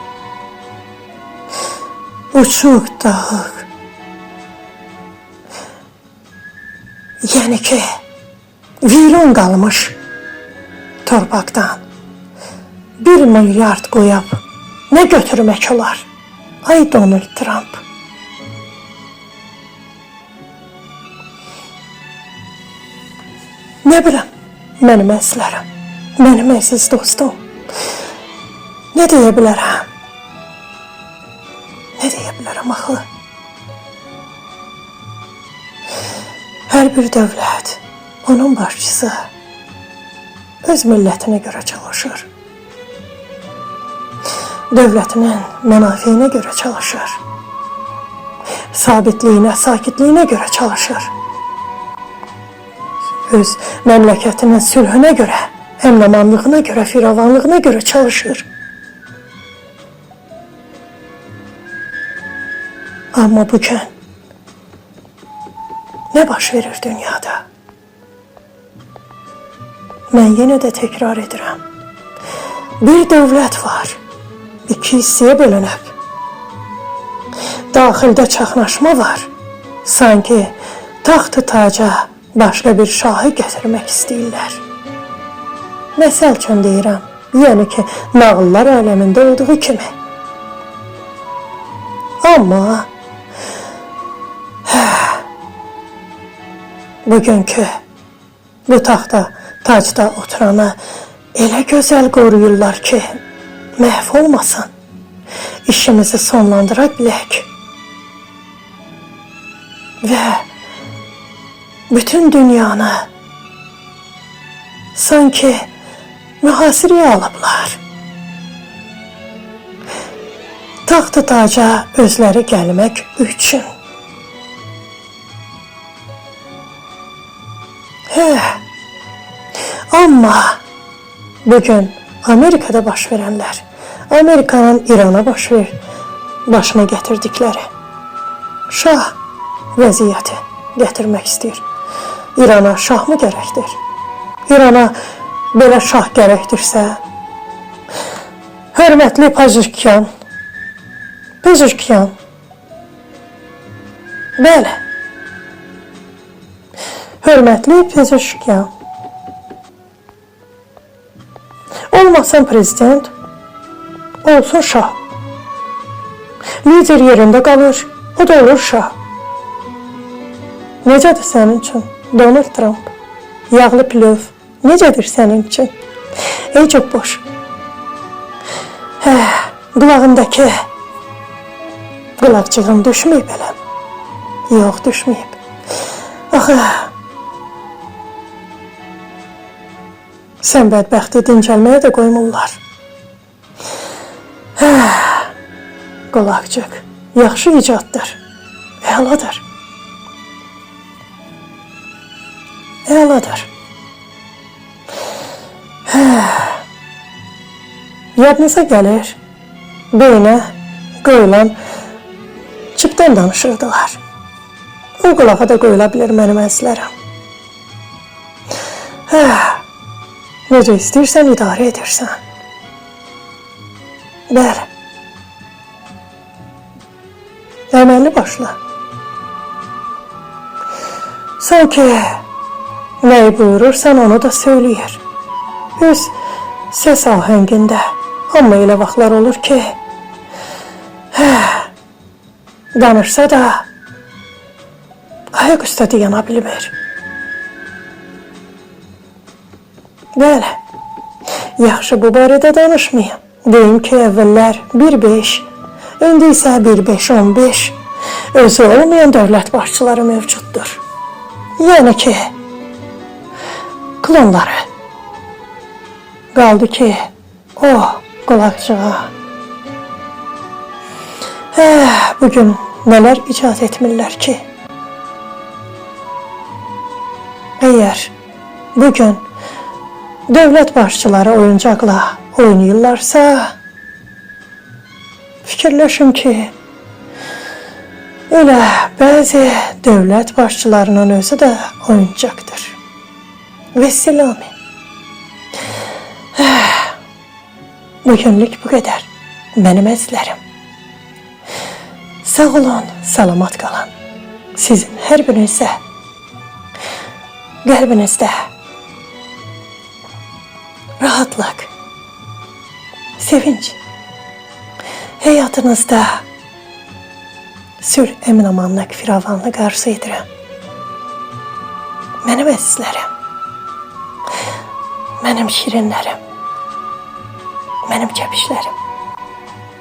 Uçuq, dağıq. Yəni ki, viran qalmış torpaqdan 1 milyard qoyab nə götürmək olar? Ay Donald Trump. Nə biləm, mənim əzizlərim, mənim əziz dostum. Nə deyə bilərəm? Nə deyə bilərəm axı? Hər bir dövlət, onun başçısı öz millətinə görə çalışır. Dövlətinin mənafeyinə görə çalışır. Sabitliyinə, sakitliyinə görə çalışır. Öz məmləkətinin sülhünə görə, əmnamanlığına görə, firavanlığına görə çalışır. Amma bugün nə baş verir dünyada? Mən yenə də təkrar edirəm. Bir dövlət var, iki hissəyə bölünüb. Daxildə çaxnaşma var. Sanki taxt-ı taca başqa bir şahı gətirmək istəyirlər. Məsəl üçün deyirəm, yəni ki, nağıllar aləmində olduğu kimi. Amma bugünkü bu taxta tacda oturanı elə gözəl qoruyurlar ki, məhv olmasın, işimizi sonlandıra bilək. Və bütün dünyanı sanki mühasirəyə alıblar. Taxt-ı taca özləri gəlmək üçün. Amma bugün Amerikada baş verənlər, Amerikanın İrana başına gətirdikləri şah vəziyyəti gətirmək istəyir. İrana şah mı gərəkdir? İrana belə şah gərəkdirsə, hörmətli Pezeshkian, bəli, hörmətli Pezeshkian, olmasın prezident, olsun şah. Lider yerində qalır, o da olur şah. Necədir sənin üçün Donald Trump? Yağlı pilov, necədir sənin üçün? Ey çox boş. Qulağındakı qulaqcığın düşməyib elə. Yox, düşməyib. Axı, sən bədbəxti dincəlməyə də qoymurlar. Qulaqcıq, yaxşı icaddır, əladır. Əladır. Yadınıza gəlir, beynə qoyulan çipdən danışırdılar. O qulağa da qoyula bilir mənim əzizlərim. Necə istəyirsən, idarə edirsən. Bəli. Əməlli başla. Sanki nəyi buyurursan onu da söyləyir. Öz səs ahəngində. Amma elə vaxtlar olur ki, danışsa da ayaq üstə yana bilmir. Bəli, yaxşı bu barədə danışmayayım. Deyim ki, əvvəllər 1-5, indi isə 1-5-15 özü olmayan dövlət başçıları mövcuddur. Yəni ki, klonları. Qaldı ki, o qulaqcığa. Bugün nələr icad etmirlər ki? Əgər bugün dövlət başçıları oyuncaqla oynayırlarsa, fikirləşin ki, elə bəzi dövlət başçılarının özü də oyuncaqdır. Və silami. Bugünlük bu qədər, mənim əzizlərim. Sağ olun, salamat qalın. Sizin hər birinizə qəlbinizdə rahatlıq, sevinç, həyatınızda sülh, əmin-amanlıq, firavanlıq arzu edirəm. Mənim əzizlərim, Mənim şirinlərim, mənim kəpişlərim.